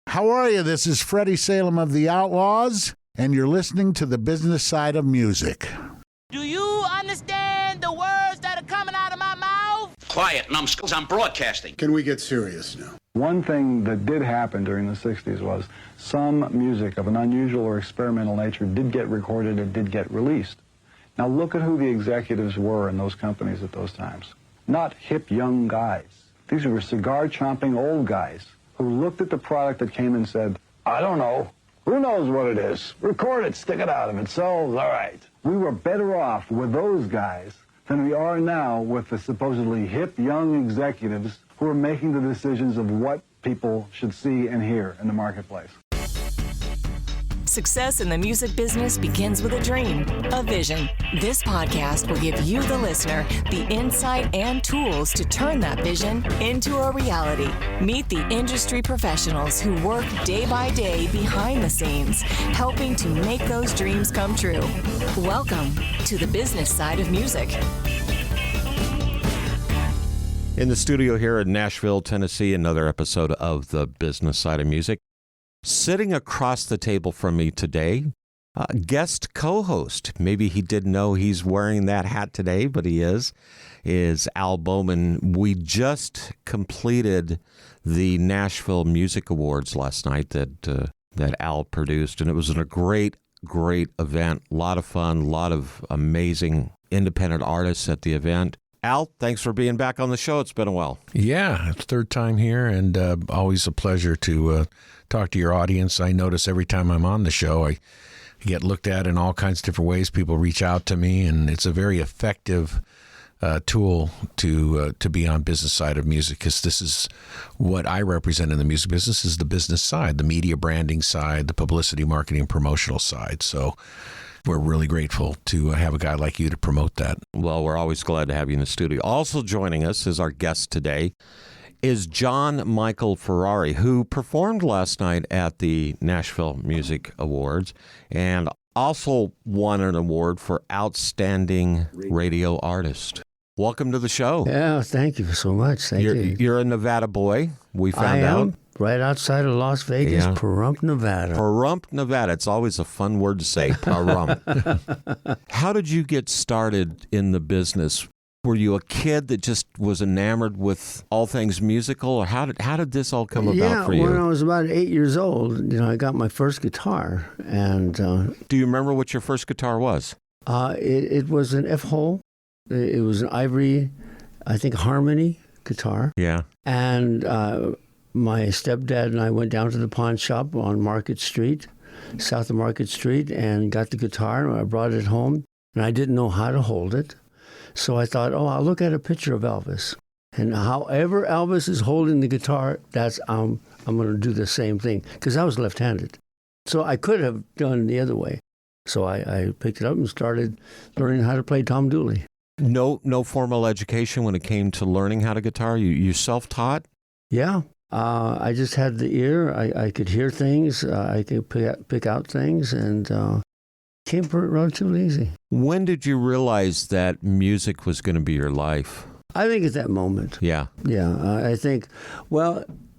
How are you? This is Freddie Salem of the Outlaws, and you're listening to the business side of music. Do you understand the words that are coming out of my mouth? Quiet, numbskulls, I'm broadcasting. Can we get serious now? One thing that did happen during the 60s was some music of an unusual or experimental nature did get recorded and did get released. Now look at who the executives were in those companies at those times. Not hip young guys. These were cigar-chomping old guys who looked at the product that came and said, I don't know. Who knows what it is? Record it, stick it out. If it sells, all right. We were better off with those guys than we are now with the supposedly hip young executives who are making the decisions of what people should see and hear in the marketplace. Success in the music business begins with a dream, a vision. This podcast will give you, the listener, the insight and tools to turn that vision into a reality. Meet the industry professionals who work day by day behind the scenes, helping to make those dreams come true. Welcome to the business side of music. In the studio here in Nashville, Tennessee, another episode of the business side of music. Sitting across the table from me today, guest co-host, maybe he didn't know he's wearing that hat today, but he is Al Bowman. We just completed the Nashville Music Awards last night that Al produced, and it was a great event. A lot of fun, a lot of amazing independent artists at the event. Al, thanks for being back on the show. It's been a while. Yeah, it's third time here, and always a pleasure to talk to your audience. I notice every time I'm on the show, I get looked at in all kinds of different ways. People reach out to me, and it's a very effective tool to be on business side of music, because this is what I represent in the music business, is the business side, the media branding side, the publicity, marketing, promotional side. So we're really grateful to have a guy like you to promote that. Well, we're always glad to have you in the studio. Also joining us as our guest today is John Michael Ferrari, who performed last night at the Nashville Music Awards and also won an award for Outstanding Radio Artist. Welcome to the show. Yeah, thank you so much. Thank you. You're a Nevada boy, we found out. Right outside of Las Vegas, yeah. Pahrump, Nevada. Pahrump, Nevada. It's always a fun word to say, Pahrump. How did you get started in the business? Were you a kid that just was enamored with all things musical, or how did this all come about for you? When I was about 8 years old, I got my first guitar. And do you remember what your first guitar was? It was an F-hole. It was an ivory, I think, harmony guitar. Yeah. And my stepdad and I went down to the pawn shop on Market Street, south of Market Street, and got the guitar. I brought it home, and I didn't know how to hold it. So I thought, I'll look at a picture of Elvis. And however Elvis is holding the guitar, I'm going to do the same thing, because I was left-handed. So I could have done the other way. So I picked it up and started learning how to play Tom Dooley. No formal education when it came to learning how to guitar? You self-taught? Yeah. I just had the ear. I could hear things. I could pick out things, and came relatively easy. When did you realize that music was going to be your life? I think at that moment. Yeah. Yeah. I think,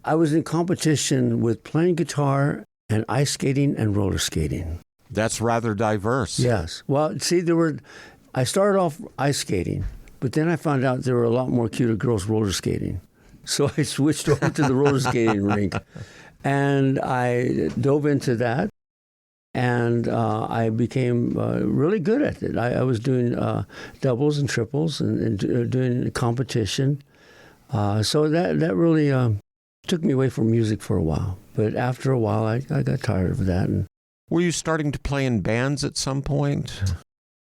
I was in competition with playing guitar and ice skating and roller skating. That's rather diverse. Yes. Well, see, I started off ice skating, but then I found out there were a lot more cuter girls roller skating. So I switched over to the roller skating rink, and I dove into that, and I became really good at it. I was doing doubles and triples and doing competition. So that really took me away from music for a while. But after a while, I got tired of that. And were you starting to play in bands at some point?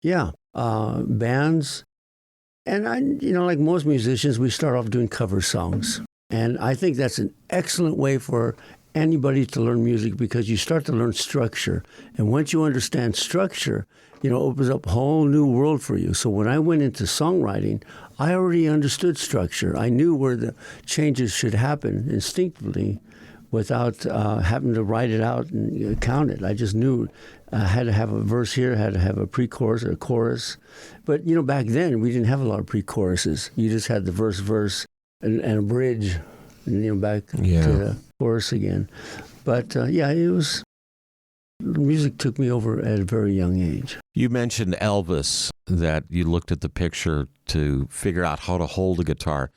Yeah, bands. And like most musicians, we start off doing cover songs. And I think that's an excellent way for anybody to learn music, because you start to learn structure. And once you understand structure, it opens up a whole new world for you. So when I went into songwriting, I already understood structure. I knew where the changes should happen instinctively without having to write it out and count it. I just knew I had to have a verse here, had to have a pre-chorus or a chorus. But, back then we didn't have a lot of pre-choruses. You just had the verse, and a bridge, back to Yeah. the chorus again. But music took me over at a very young age. You mentioned Elvis, that you looked at the picture to figure out how to hold a guitar.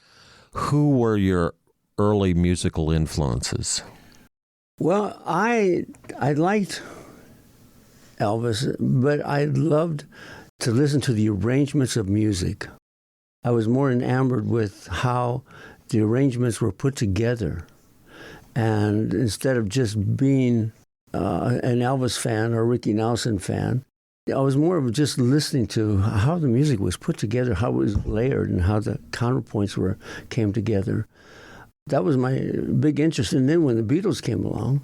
Who were your early musical influences? Well, I liked Elvis, but I loved to listen to the arrangements of music. I was more enamored with how the arrangements were put together. And instead of just being an Elvis fan or Ricky Nelson fan, I was more of just listening to how the music was put together, how it was layered, and how the counterpoints came together. That was my big interest. And then when the Beatles came along,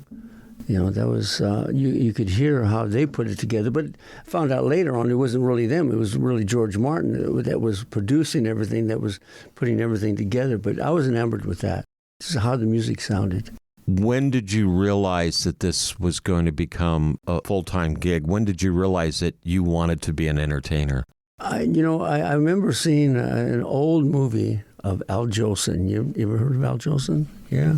that was you could hear how they put it together. But I found out later on it wasn't really them. It was really George Martin that was producing everything, that was putting everything together. But I was enamored with that. This is how the music sounded. When did you realize that this was going to become a full-time gig? When did you realize that you wanted to be an entertainer? I remember seeing an old movie of Al Jolson. You ever heard of Al Jolson? Yeah.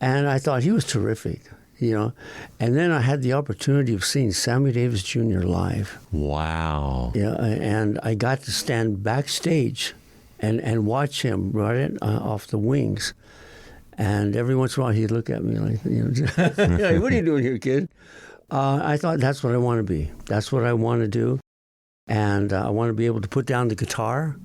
And I thought he was terrific, And then I had the opportunity of seeing Sammy Davis Jr. live. Wow. Yeah, and I got to stand backstage and watch him right off the wings. And every once in a while he'd look at me like, "Hey, what are you doing here, kid?" I thought, that's what I want to be. That's what I want to do. And I want to be able to put down the guitar,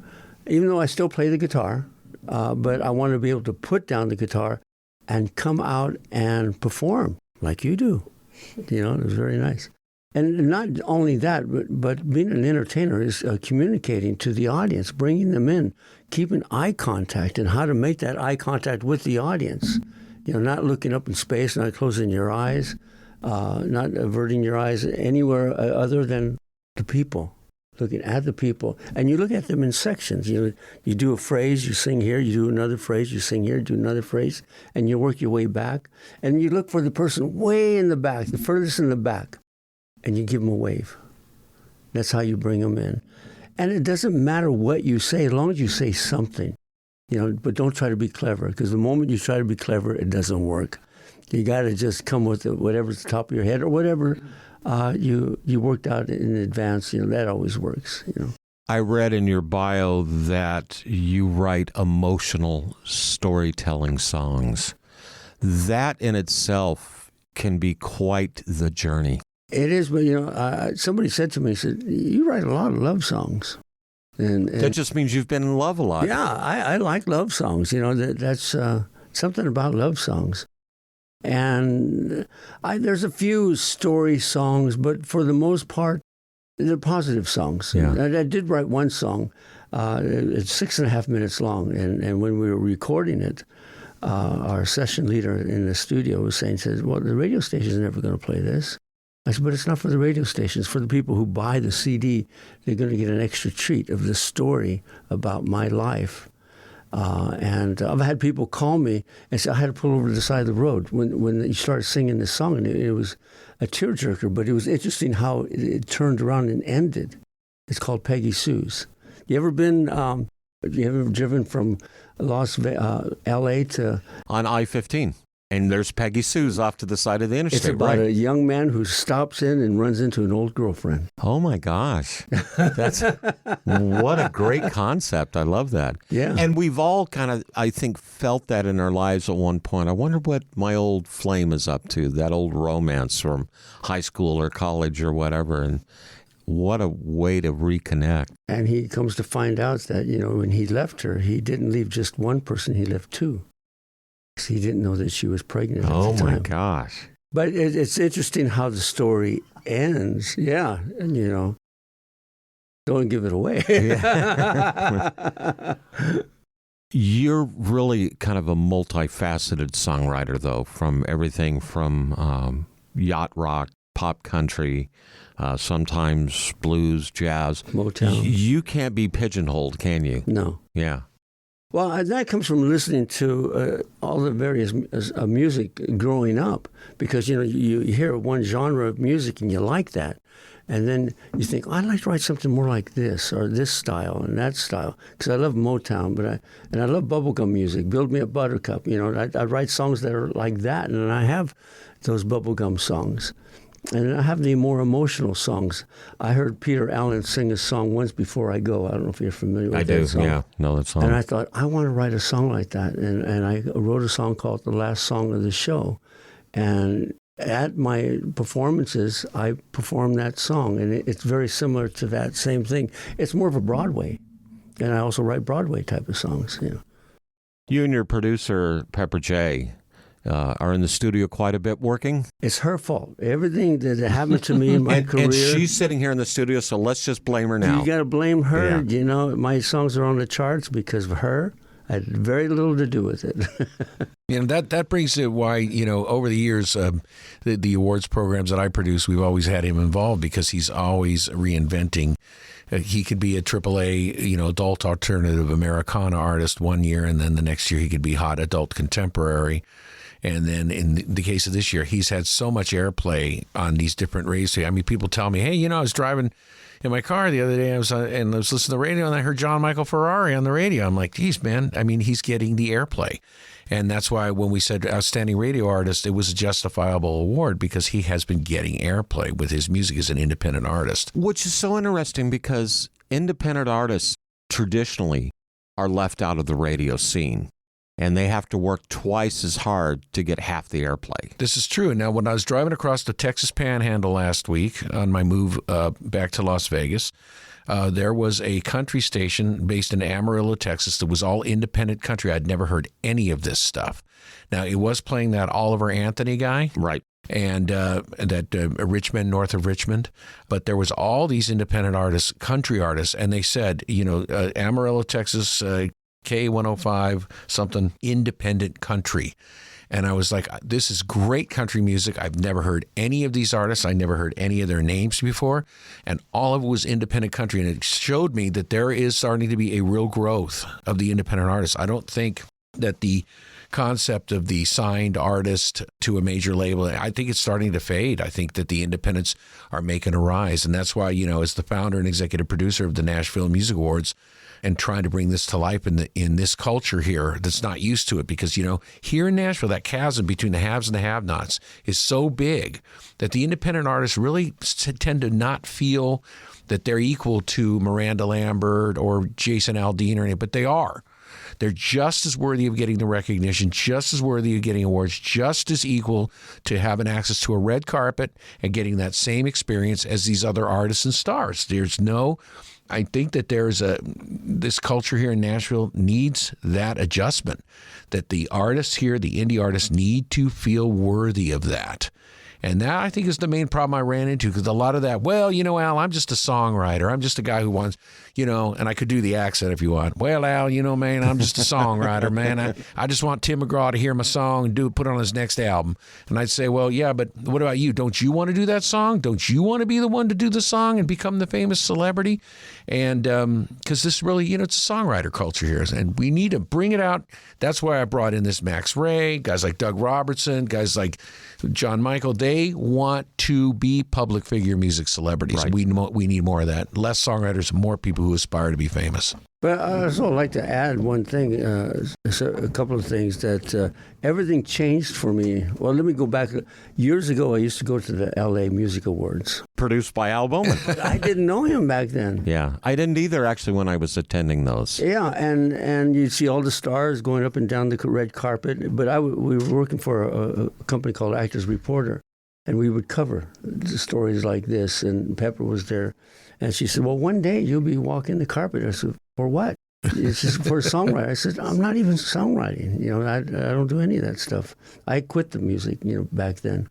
even though I still play the guitar. But I want to be able to put down the guitar and come out and perform like you do. It was very nice. And not only that, but being an entertainer is communicating to the audience, bringing them in, keeping eye contact, and how to make that eye contact with the audience. Not looking up in space, not closing your eyes, not averting your eyes anywhere other than the people, looking at the people. And you look at them in sections. You do a phrase, you sing here, you do another phrase, you sing here, you do another phrase, and you work your way back. And you look for the person way in the back, the furthest in the back, and you give them a wave. That's how you bring them in. And it doesn't matter what you say, as long as you say something, but don't try to be clever, because the moment you try to be clever, it doesn't work. You got to just come with whatever's at the top of your head, or whatever you worked out in advance. That always works. I read in your bio that you write emotional storytelling songs. That in itself can be quite the journey. It is, but somebody said to me, "You write a lot of love songs." And that just means you've been in love a lot. Yeah, I like love songs. That's something about love songs. And there's a few story songs, but for the most part, they're positive songs. Yeah. I did write one song. It's 6.5 minutes long, and when we were recording it, our session leader in the studio was says, "Well, the radio station's never going to play this." I said, "But it's not for the radio stations. For the people who buy the CD, they're going to get an extra treat of the story about my life." And I've had people call me and say, "I had to pull over to the side of the road when you started singing this song." And it was a tearjerker, but it was interesting how it turned around and ended. It's called Peggy Sue's. You ever driven from L.A. to... On I-15. And there's Peggy Sue's off to the side of the interstate. It's about a young man who stops in and runs into an old girlfriend. Oh, my gosh. What a great concept. I love that. Yeah. And we've all kind of, I think, felt that in our lives at one point. I wonder what my old flame is up to, that old romance from high school or college or whatever. And what a way to reconnect. And he comes to find out that, when he left her, he didn't leave just one person, he left two. He didn't know that she was pregnant at the time. Oh, my gosh. But it's interesting how the story ends. Yeah, and, don't give it away. You're really kind of a multifaceted songwriter, though, from everything from yacht rock, pop country, sometimes blues, jazz. Motown. You can't be pigeonholed, can you? No. Yeah. Well, that comes from listening to all the various music growing up, because you hear one genre of music and you like that, and then you think, I'd like to write something more like this or this style and that style, because I love Motown, and I love bubblegum music. Build Me a Buttercup, I write songs that are like that, and I have those bubblegum songs. And I have the more emotional songs. I heard Peter Allen sing a song once before I go. I don't know if you're familiar with that song. Yeah, know that song. And I thought, I want to write a song like that. And I wrote a song called The Last Song of the Show. And at my performances, I perform that song. And it's very similar to that same thing. It's more of a Broadway. And I also write Broadway type of songs. You and your producer, Pepper J., are in the studio quite a bit working? It's her fault. Everything that happened to me in my career. And she's sitting here in the studio, so let's just blame her now. You got to blame her. Yeah. My songs are on the charts because of her. I had very little to do with it. That brings it why, over the years, the awards programs that I produce, we've always had him involved because he's always reinventing. He could be a AAA, adult alternative Americana artist one year, and then the next year he could be hot adult contemporary. And then in the case of this year, he's had so much airplay on these different radio. I mean, people tell me, hey, I was driving in my car the other day, I was listening to the radio, and I heard Michael Ferrari on the radio. I'm like, geez, man, I mean, he's getting the airplay. And that's why when we said Outstanding Radio Artist, it was a justifiable award because he has been getting airplay with his music as an independent artist. Which is so interesting because independent artists traditionally are left out of the radio scene. And they have to work twice as hard to get half the airplay. This is true. Now, when I was driving across the Texas Panhandle last week on my move back to Las Vegas, there was a country station based in Amarillo, Texas, that was all independent country. I'd never heard any of this stuff. Now, it was playing that Oliver Anthony guy. Right. And that Richmond, north of Richmond. But there was all these independent artists, country artists, and they said, Amarillo, Texas, K105, something independent country. And I was like, this is great country music. I've never heard any of these artists. I never heard any of their names before. And all of it was independent country. And it showed me that there is starting to be a real growth of the independent artists. I don't think that the concept of the signed artist to a major label, I think it's starting to fade. I think that the independents are making a rise. And that's why, as the founder and executive producer of the Nashville Music Awards, and trying to bring this to life in this culture here that's not used to it, because here in Nashville, that chasm between the haves and the have-nots is so big that the independent artists really tend to not feel that they're equal to Miranda Lambert or Jason Aldean or anything, but they are. They're just as worthy of getting the recognition, just as worthy of getting awards, just as equal to having access to a red carpet and getting that same experience as these other artists and stars. I think that this culture here in Nashville needs that adjustment, that the artists here, the indie artists, need to feel worthy of that. And that, I think, is the main problem I ran into, because a lot of that, Al, I'm just a songwriter. I'm just a guy who wants, and I could do the accent if you want. Well, Al, man, I'm just a songwriter, man. I just want Tim McGraw to hear my song and put on his next album. And I'd say, well, yeah, but what about you? Don't you want to do that song? Don't you want to be the one to do the song and become the famous celebrity? And because this really, it's a songwriter culture here, and we need to bring it out. That's why I brought in this Max Ray, guys like Doug Robertson, guys like John Michael. They want to be public figure music celebrities. Right. We need more of that. Less songwriters, more people who aspire to be famous. But I also like to add one thing, a couple of things, that everything changed for me. Well, let me go back. Years ago, I used to go to the LA Music Awards. Produced by Al Bowman. I didn't know him back then. Yeah, I didn't either, actually, when I was attending those. Yeah, and you'd see all the stars going up and down the red carpet. But we were working for a company called Actors Reporter, and we would cover stories like this, and Pepper was there. And she said, well, one day you'll be walking the carpet. I said, for what? It's just for a songwriter. I said, I'm not even songwriting. I don't do any of that stuff. I quit the music, back then.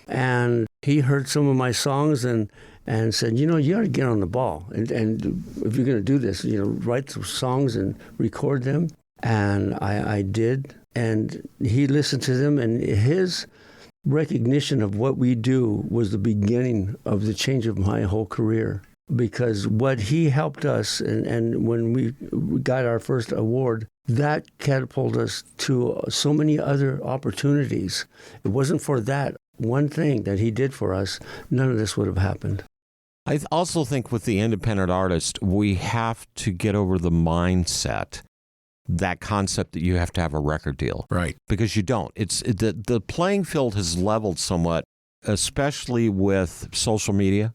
And he heard some of my songs and said, you ought to get on the ball. And if you're going to do this, write some songs and record them. And I did. And he listened to them, and his recognition of what we do was the beginning of the change of my whole career. because what he helped us, and when we got our first award, that catapulted us to so many other opportunities. It wasn't for that one thing that he did for us, none of this would have happened. I also think with the independent artist, we have to get over the mindset, that concept that you have to have a record deal. Right. Because you don't. The playing field has leveled somewhat, especially with social media.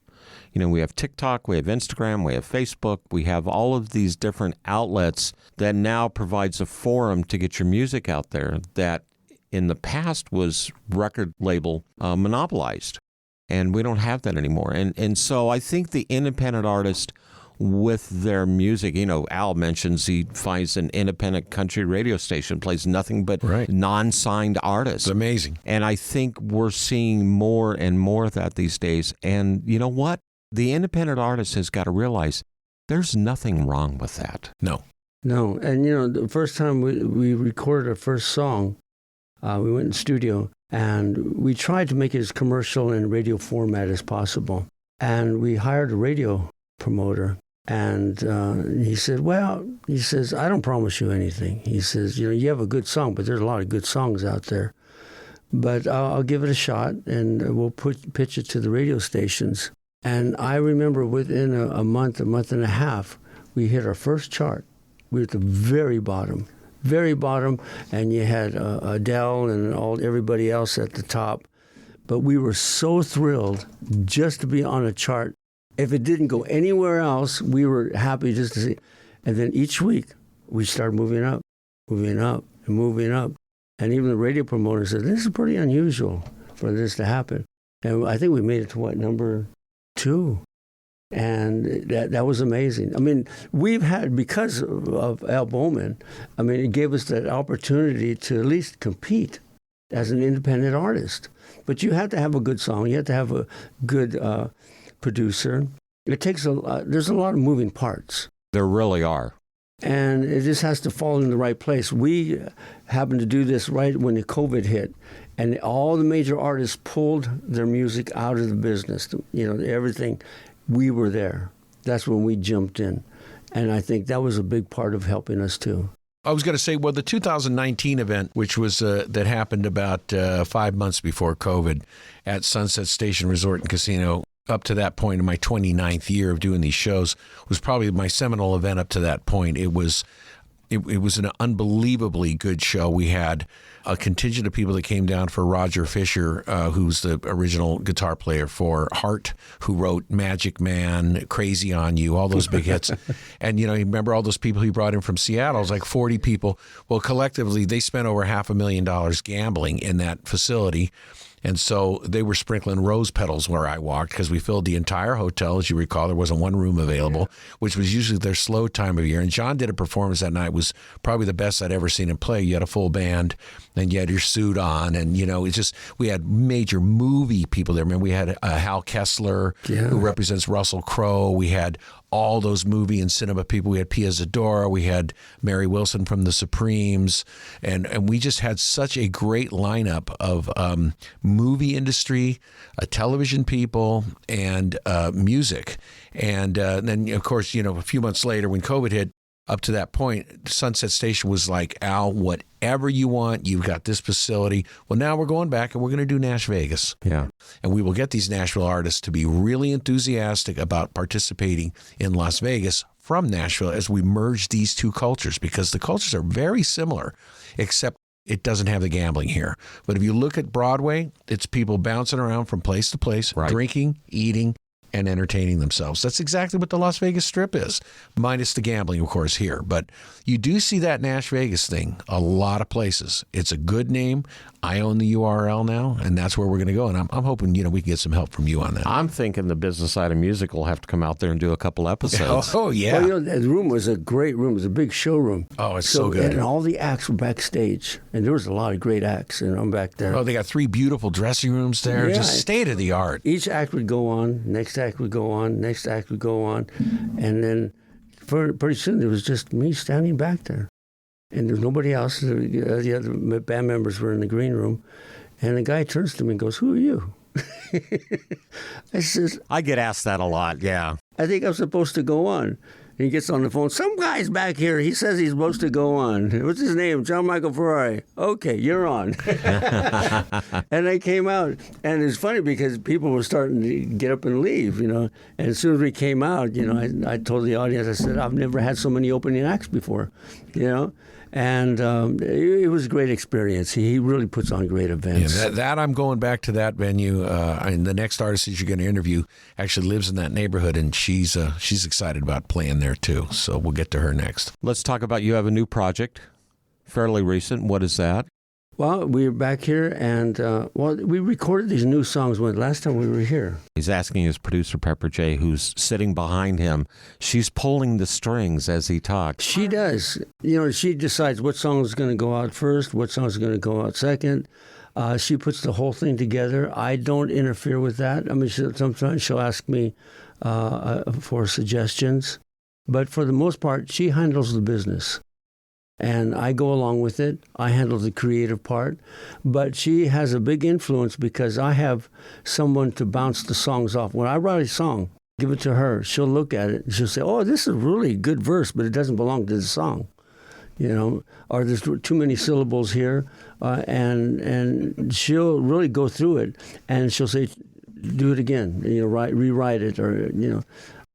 You know, we have TikTok, we have Instagram, we have Facebook, we have all of these different outlets that now provides a forum to get your music out there that in the past was record label monopolized. And we don't have that anymore. And so I think the independent artist with their music, you know, Al mentions he finds an independent country radio station, plays nothing but non-signed artists. It's amazing. And I think we're seeing more and more of that these days. And you know what? The independent artist has got to realize there's nothing wrong with that. No. And, you know, the first time we recorded our first song, we went in the studio, and we tried to make it as commercial and radio format as possible. And we hired a radio promoter, and he said, I don't promise you anything. He says, you know, you have a good song, but there's a lot of good songs out there. But I'll give it a shot, and we'll pitch it to the radio stations. And I remember within a month and a half, we hit our first chart. We were at the very bottom, and you had Adele and everybody else at the top. But we were so thrilled just to be on a chart. If it didn't go anywhere else, we were happy just to see. And then each week, we started moving up. And even the radio promoter said, this is pretty unusual for this to happen. And I think we made it to, number 2. And that was amazing. I mean, we've had, because of Al Bowman, I mean, it gave us that opportunity to at least compete as an independent artist. But you have to have a good song. You have to have a good producer. It takes there's a lot of moving parts. There really are. And it just has to fall in the right place. We happened to do this right when the COVID hit, and all the major artists pulled their music out of the business. You know, everything. We were there. That's when we jumped in. And I think that was a big part of helping us too. I was going to say, well, the 2019 event, which was that happened about 5 months before COVID at Sunset Station Resort and Casino, up to that point in my 29th year of doing these shows, was probably my seminal event up to that point. It was an unbelievably good show. We had a contingent of people that came down for Roger Fisher, who's the original guitar player for Heart, who wrote Magic Man, Crazy on You, all those big hits. And, you know, you remember all those people he brought in from Seattle? It was like 40 people. Well, collectively, they spent over $500,000 gambling in that facility. And so they were sprinkling rose petals where I walked because we filled the entire hotel. As you recall, there wasn't one room available, which was usually their slow time of year. And John did a performance that night, was probably the best I'd ever seen him play. You had a full band and you had your suit on. And, you know, it's just, we had major movie people there. I mean, we had Hal Kessler, who represents Russell Crowe. We had all those movie and cinema people. We had Pia Zadora. We had Mary Wilson from the Supremes. And we just had such a great lineup of movie industry, television people, and music. And then, of course, you know, a few months later when COVID hit, up to that point, Sunset Station was like, Al, whatever you want, you've got this facility. Well, now we're going back and we're going to do Nash Vegas. Yeah. And we will get these Nashville artists to be really enthusiastic about participating in Las Vegas from Nashville as we merge these two cultures, because the cultures are very similar, except it doesn't have the gambling here. But if you look at Broadway, it's people bouncing around from place to place, drinking, eating, and entertaining themselves. That's exactly what the Las Vegas Strip is, minus the gambling, of course, here. But you do see that Nash Vegas thing a lot of places. It's a good name. I own the URL now, and that's where we're going to go. And I'm hoping, you know, we can get some help from you on that. I'm thinking the Business Side of Music will have to come out there and do a couple episodes. Oh, yeah. Well, you know, the room was a great room. It was a big showroom. Oh, it's so good. And all the acts were backstage, and there was a lot of great acts, and I'm back there. Oh, they got 3 beautiful dressing rooms there, just state of the art. Each act would go on, next act would go on, next act would go on, and then pretty soon there was just me standing back there. And there's nobody else. The other band members were in the green room. And the guy turns to me and goes, "Who are you?" I says, I get asked that a lot, yeah. I think I'm supposed to go on. He gets on the phone. Some guy's back here. He says he's supposed to go on. What's his name? John Michael Ferrari. Okay, you're on. And I came out. And it's funny because people were starting to get up and leave, And as soon as we came out, I told the audience, I said, I've never had so many opening acts before, And it was a great experience. He really puts on great events. Yeah, that I'm going back to that venue. And the next artist that you're going to interview actually lives in that neighborhood, and she's excited about playing there too. So we'll get to her next. Let's talk about, you have a new project, fairly recent. What is that? Well, we're back here, and we recorded these new songs last time we were here. He's asking his producer, Pepper J., who's sitting behind him. She's pulling the strings as he talks. She does. She decides what song is going to go out first, what song is going to go out second. She puts the whole thing together. I don't interfere with that. I mean, sometimes she'll ask me for suggestions. But for the most part, she handles the business. And I go along with it. I handle the creative part. But she has a big influence because I have someone to bounce the songs off. When I write a song, give it to her. She'll look at it and she'll say, oh, this is a really good verse, but it doesn't belong to the song. Or there's too many syllables here. And she'll really go through it. And she'll say, do it again, rewrite it, or,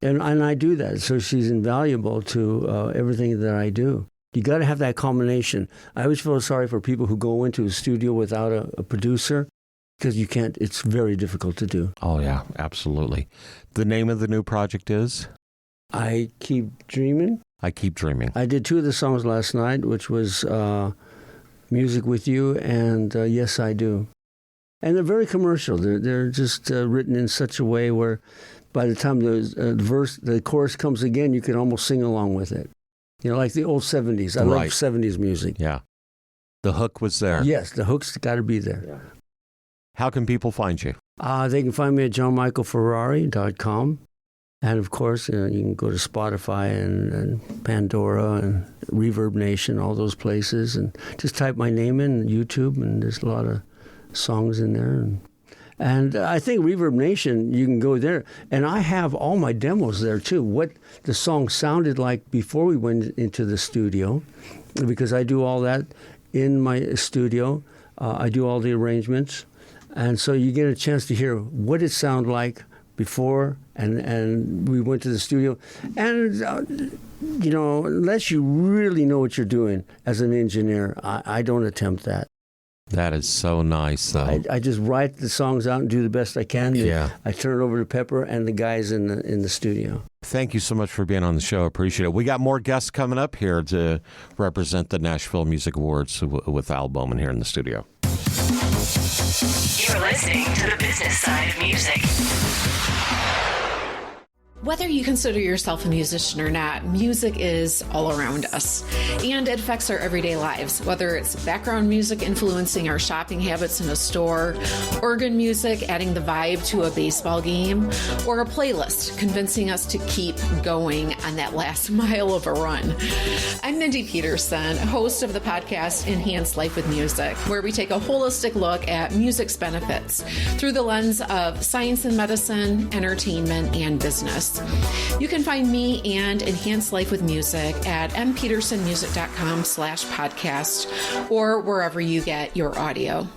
And I do that. So she's invaluable to everything that I do. You got to have that combination. I always feel sorry for people who go into a studio without a producer because you can't. It's very difficult to do. Oh, yeah, absolutely. The name of the new project is? I Keep Dreaming. I Keep Dreaming. I did 2 of the songs last night, which was Music With You and Yes, I Do. And they're very commercial. They're just written in such a way where by the time the chorus comes again, you can almost sing along with it. Like the old 70s. I love 70s music. Yeah. The hook was there. Yes, the hook's got to be there. Yeah. How can people find you? They can find me at johnmichaelferrari.com. And, of course, you can go to Spotify and Pandora and Reverb Nation, all those places. And just type my name in YouTube, and there's a lot of songs in there. And I think Reverb Nation, you can go there. And I have all my demos there, too, what the song sounded like before we went into the studio, because I do all that in my studio. I do all the arrangements. And so you get a chance to hear what it sounded like before and we went to the studio. And, unless you really know what you're doing as an engineer, I don't attempt that. That is so nice, though. I just write the songs out and do the best I can. Yeah. I turn it over to Pepper and the guys in the studio. Thank you so much for being on the show. I appreciate it. We got more guests coming up here to represent the Nashville Music Awards with Al Bowman here in the studio. You're listening to the business side of music. Whether you consider yourself a musician or not, music is all around us, and it affects our everyday lives. Whether it's background music influencing our shopping habits in a store, organ music adding the vibe to a baseball game, or a playlist convincing us to keep going on that last mile of a run. I'm Mindy Peterson, host of the podcast Enhance Life with Music, where we take a holistic look at music's benefits through the lens of science and medicine, entertainment, and business. You can find me and Enhance Life with Music at mpetersonmusic.com/podcast or wherever you get your audio.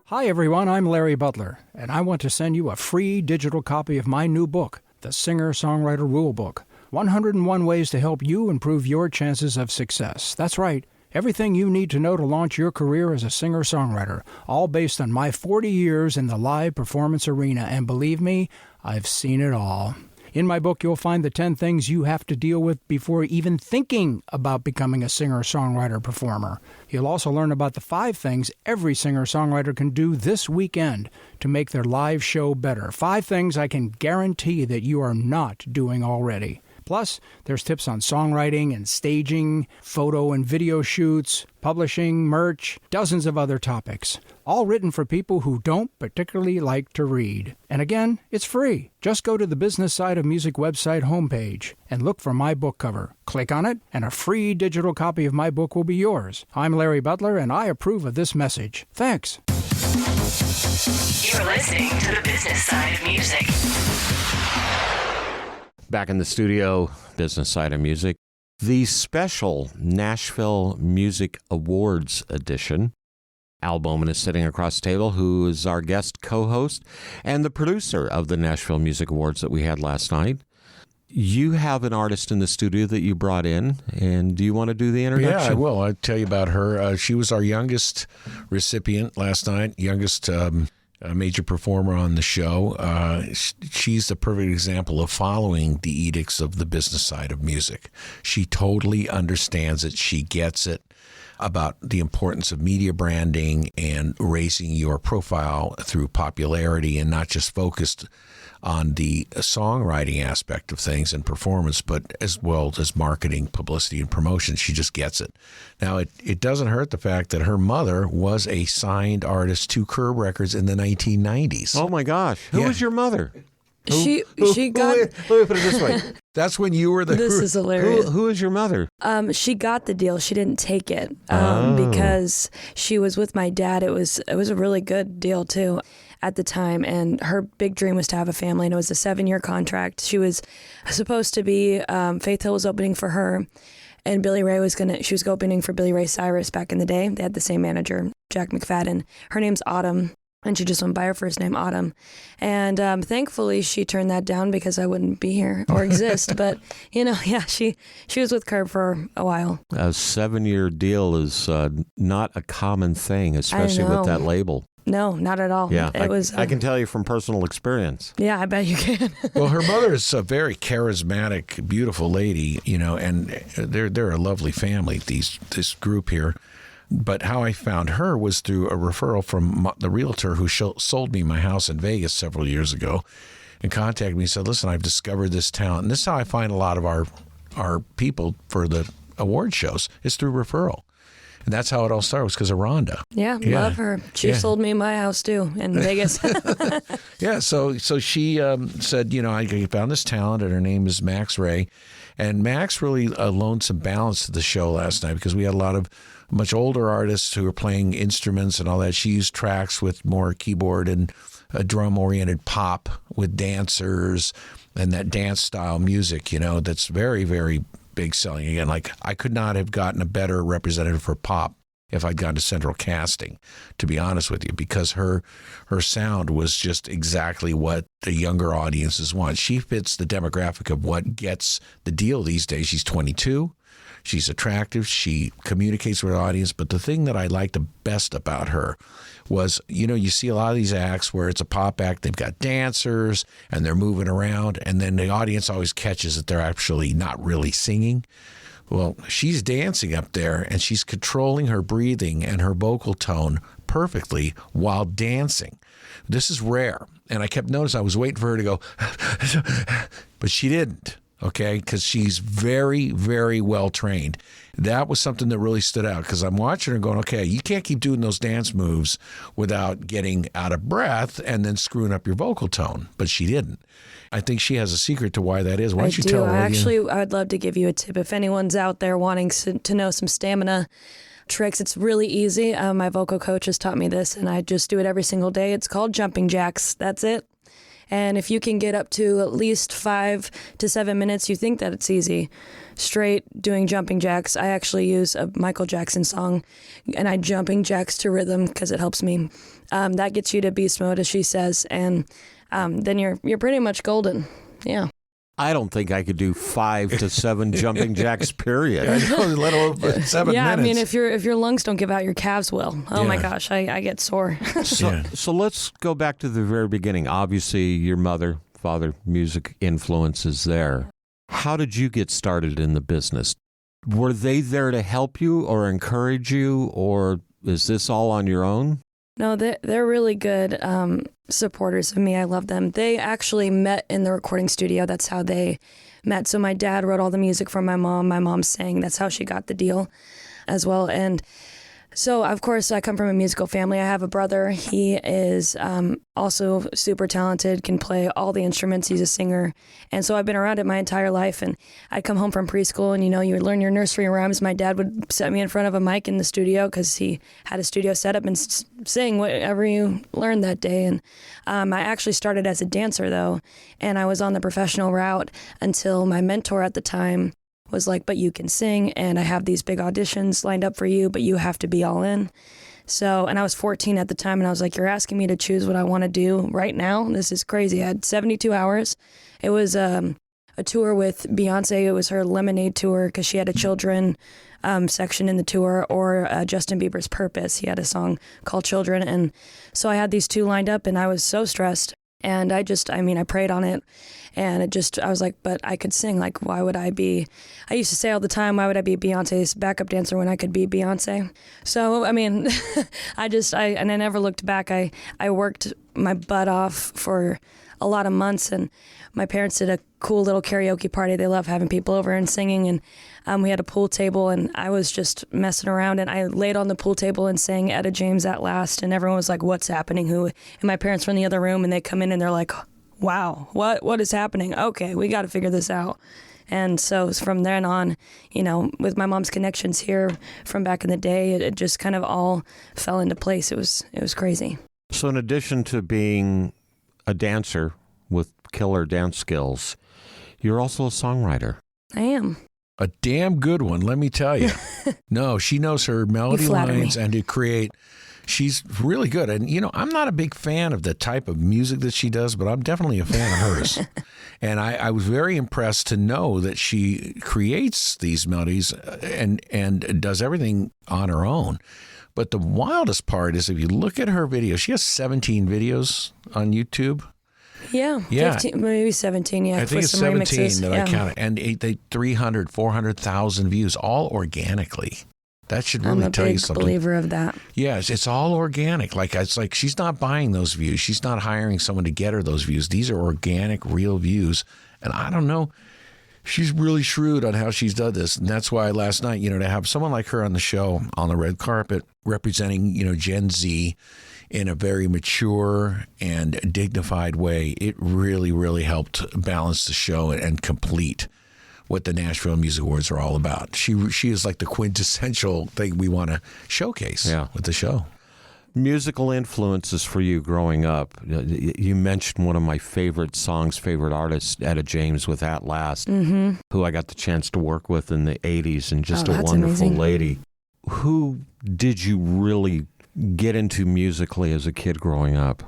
Hi, everyone. I'm Larry Butler, and I want to send you a free digital copy of my new book, The Singer-Songwriter Rulebook, 101 Ways to Help You Improve Your Chances of Success. That's right. Everything you need to know to launch your career as a singer-songwriter, all based on my 40 years in the live performance arena, and believe me, I've seen it all. In my book, you'll find the 10 things you have to deal with before even thinking about becoming a singer-songwriter performer. You'll also learn about the 5 things every singer-songwriter can do this weekend to make their live show better. 5 things I can guarantee that you are not doing already. Plus, there's tips on songwriting and staging, photo and video shoots, publishing, merch, dozens of other topics. All written for people who don't particularly like to read. And again, it's free. Just go to the Business Side of Music website homepage and look for my book cover. Click on it, and a free digital copy of my book will be yours. I'm Larry Butler, and I approve of this message. Thanks. You're listening to the business side of music. Back in the studio, business side of music, the special Nashville Music Awards edition. Al Bowman is sitting across the table, who is our guest co-host and the producer of the Nashville Music Awards that we had last night. You have an artist in the studio that you brought in, and do you want to do the introduction? Yeah, I will. I'll tell you about her. She was our youngest recipient last night, youngest major performer on the show. She's the perfect example of following the edicts of the business side of music. She totally understands it. She gets it about the importance of media branding and raising your profile through popularity, and not just focused on the songwriting aspect of things and performance, but as well as marketing, publicity, and promotion. She just gets it. Now, it doesn't hurt the fact that her mother was a signed artist to Curb Records in the 1990s. Oh, my gosh. Who was your mother? She got. Let me put it this way. That's when you were the. This is hilarious. Who is your mother? She got the deal. She didn't take it because she was with my dad. It was a really good deal too at the time, and her big dream was to have a family, and it was a 7-year contract. She was supposed to be Faith Hill was opening for her, and Billy Ray she was opening for Billy Ray Cyrus back in the day. They had the same manager, Jack McFadden. Her name's Autumn. And she just went by her first name, Autumn. And thankfully, she turned that down because I wouldn't be here or exist. But, she was with Curb for a while. A 7-year deal is not a common thing, especially with that label. No, not at all. Yeah, I can tell you from personal experience. Yeah, I bet you can. Well, her mother is a very charismatic, beautiful lady, and they're a lovely family, this group here. But how I found her was through a referral from the realtor who sold me my house in Vegas several years ago, and contacted me and said, listen, I've discovered this talent. And this is how I find a lot of our people for the award shows, is through referral. And that's how it all started, was because of Rhonda. Yeah, love her. She sold me my house too in Vegas. Yeah, so she said, I found this talent, and her name is Max Ray. And Max really loaned some balance to the show last night, because we had a lot of much older artists who were playing instruments and all that. She used tracks with more keyboard and a drum-oriented pop with dancers and that dance-style music, that's very, very big selling. Again, like, I could not have gotten a better representative for pop if I'd gone to Central Casting, to be honest with you, because her sound was just exactly what the younger audiences want. She fits the demographic of what gets the deal these days. She's 22. She's attractive. She communicates with her audience. But the thing that I liked the best about her was, you see a lot of these acts where it's a pop act. They've got dancers and they're moving around, and then the audience always catches that they're actually not really singing. Well, she's dancing up there, and she's controlling her breathing and her vocal tone perfectly while dancing. This is rare. And I kept noticing, I was waiting for her to go, but she didn't. Okay, because she's very, very well trained. That was something that really stood out, because I'm watching her going, okay, you can't keep doing those dance moves without getting out of breath and then screwing up your vocal tone. But she didn't. I think she has a secret to why that is. Why don't you tell her? Actually, I'd love to give you a tip. If anyone's out there wanting to know some stamina tricks, it's really easy. My vocal coach has taught me this, and I just do it every single day. It's called jumping jacks. That's it. And if you can get up to at least 5 to 7 minutes, you think that it's easy. Straight doing jumping jacks. I actually use a Michael Jackson song, and I jumping jacks to rhythm because it helps me. That gets you to beast mode, as she says, and then you're pretty much golden. Yeah. I don't think I could do 5 to 7 jumping jacks, period. I know, let alone 7 minutes. Yeah, I mean, if your lungs don't give out, your calves will. Oh my gosh, I get sore. So let's go back to the very beginning. Obviously, your mother, father, music influence is there. How did you get started in the business? Were they there to help you or encourage you, or is this all on your own? No, they're really good supporters of me. I love them. They actually met in the recording studio. That's how they met. So my dad wrote all the music for my mom. My mom sang. That's how she got the deal as well. And So, of course, I come from a musical family. I have a brother. He is also super talented, can play all the instruments. He's a singer. And so I've been around it my entire life. And I'd come home from preschool and, you would learn your nursery rhymes. My dad would set me in front of a mic in the studio because he had a studio set up and sing whatever you learned that day. And I actually started as a dancer, though. And I was on the professional route until my mentor at the time was like, but you can sing, and I have these big auditions lined up for you, but you have to be all in. So, and I was 14 at the time, and I was like, you're asking me to choose what I want to do right now? This is crazy. I had 72 hours. It was a tour with Beyonce. It was her Lemonade tour because she had a children section in the tour, or Justin Bieber's Purpose. He had a song called Children. And so I had these two lined up, and I was so stressed. And I prayed on it, and I was like, but I could sing. Like, why would I used to say all the time, why would I be Beyonce's backup dancer when I could be Beyonce? So, I never looked back. I worked my butt off for a lot of months, and my parents did a cool little karaoke party. They love having people over and singing, and we had a pool table, and I was just messing around, and I laid on the pool table and sang Etta James At Last, and everyone was like, what's happening? And my parents were in the other room, and they come in and they're like, wow, what is happening? Okay, we got to figure this out. And so from then on, with my mom's connections here from back in the day, it just kind of all fell into place. It was crazy. So in addition to being a dancer with killer dance skills, you're also a songwriter. I am. A damn good one, let me tell you. No, she knows her melody lines and to create. She's really good. And, I'm not a big fan of the type of music that she does, but I'm definitely a fan of hers. And I was very impressed to know that she creates these melodies and does everything on her own. But the wildest part is if you look at her videos, she has 17 videos on YouTube. Yeah. 15, maybe 17, yeah. I think it's 17 remixes. That I counted. And they 300, 400,000 views, all organically. That should really tell you something. I'm a big believer of that. Yes, it's all organic. It's like she's not buying those views. She's not hiring someone to get her those views. These are organic, real views. And I don't know. She's really shrewd on how she's done this. And that's why last night, to have someone like her on the show, on the red carpet, representing, Gen Z in a very mature and dignified way, it really, really helped balance the show and complete what the Nashville Music Awards are all about. She is like the quintessential thing we want to showcase with the show. Musical influences for you growing up. You mentioned one of my favorite artists, Etta James with At Last, who I got the chance to work with in the 80s, and just a wonderful lady. Who did you really get into musically as a kid growing up?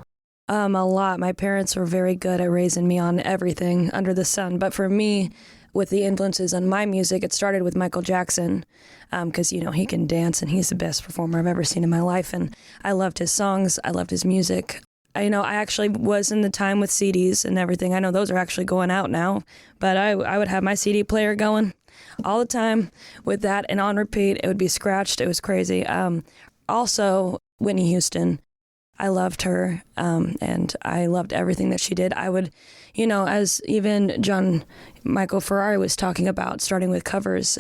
A lot. My parents were very good at raising me on everything under the sun. But for me, with the influences on my music, it started with Michael Jackson because, he can dance and he's the best performer I've ever seen in my life. And I loved his songs. I loved his music. I actually was in the time with CDs and everything. I know those are actually going out now, but I would have my CD player going all the time with that, and on repeat. It would be scratched. It was crazy. Also, Whitney Houston. I loved her, and I loved everything that she did. I would, as even Michael Ferrari was talking about, starting with covers,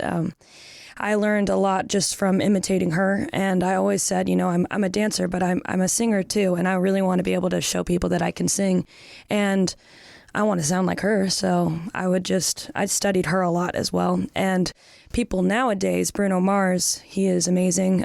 I learned a lot just from imitating her. And I always said, I'm a dancer, but I'm a singer too. And I really want to be able to show people that I can sing. And I want to sound like her. So I studied her a lot as well. And people nowadays, Bruno Mars, he is amazing.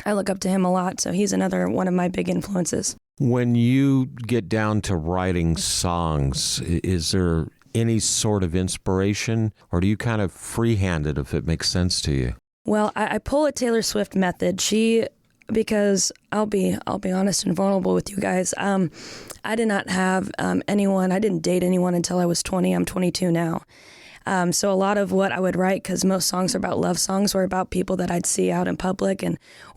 I look up to him a lot, so he's another one of my big influences. When you get down to writing songs, is there any sort of inspiration, or do you kind of freehand it if it makes sense to you? Well, I pull a Taylor Swift method. Because I'll be honest and vulnerable with you guys. I did not have anyone. I didn't date anyone until I was 20. I'm 22 now. So a lot of what I would write, because most songs are about love songs, were about people that I'd see out in public,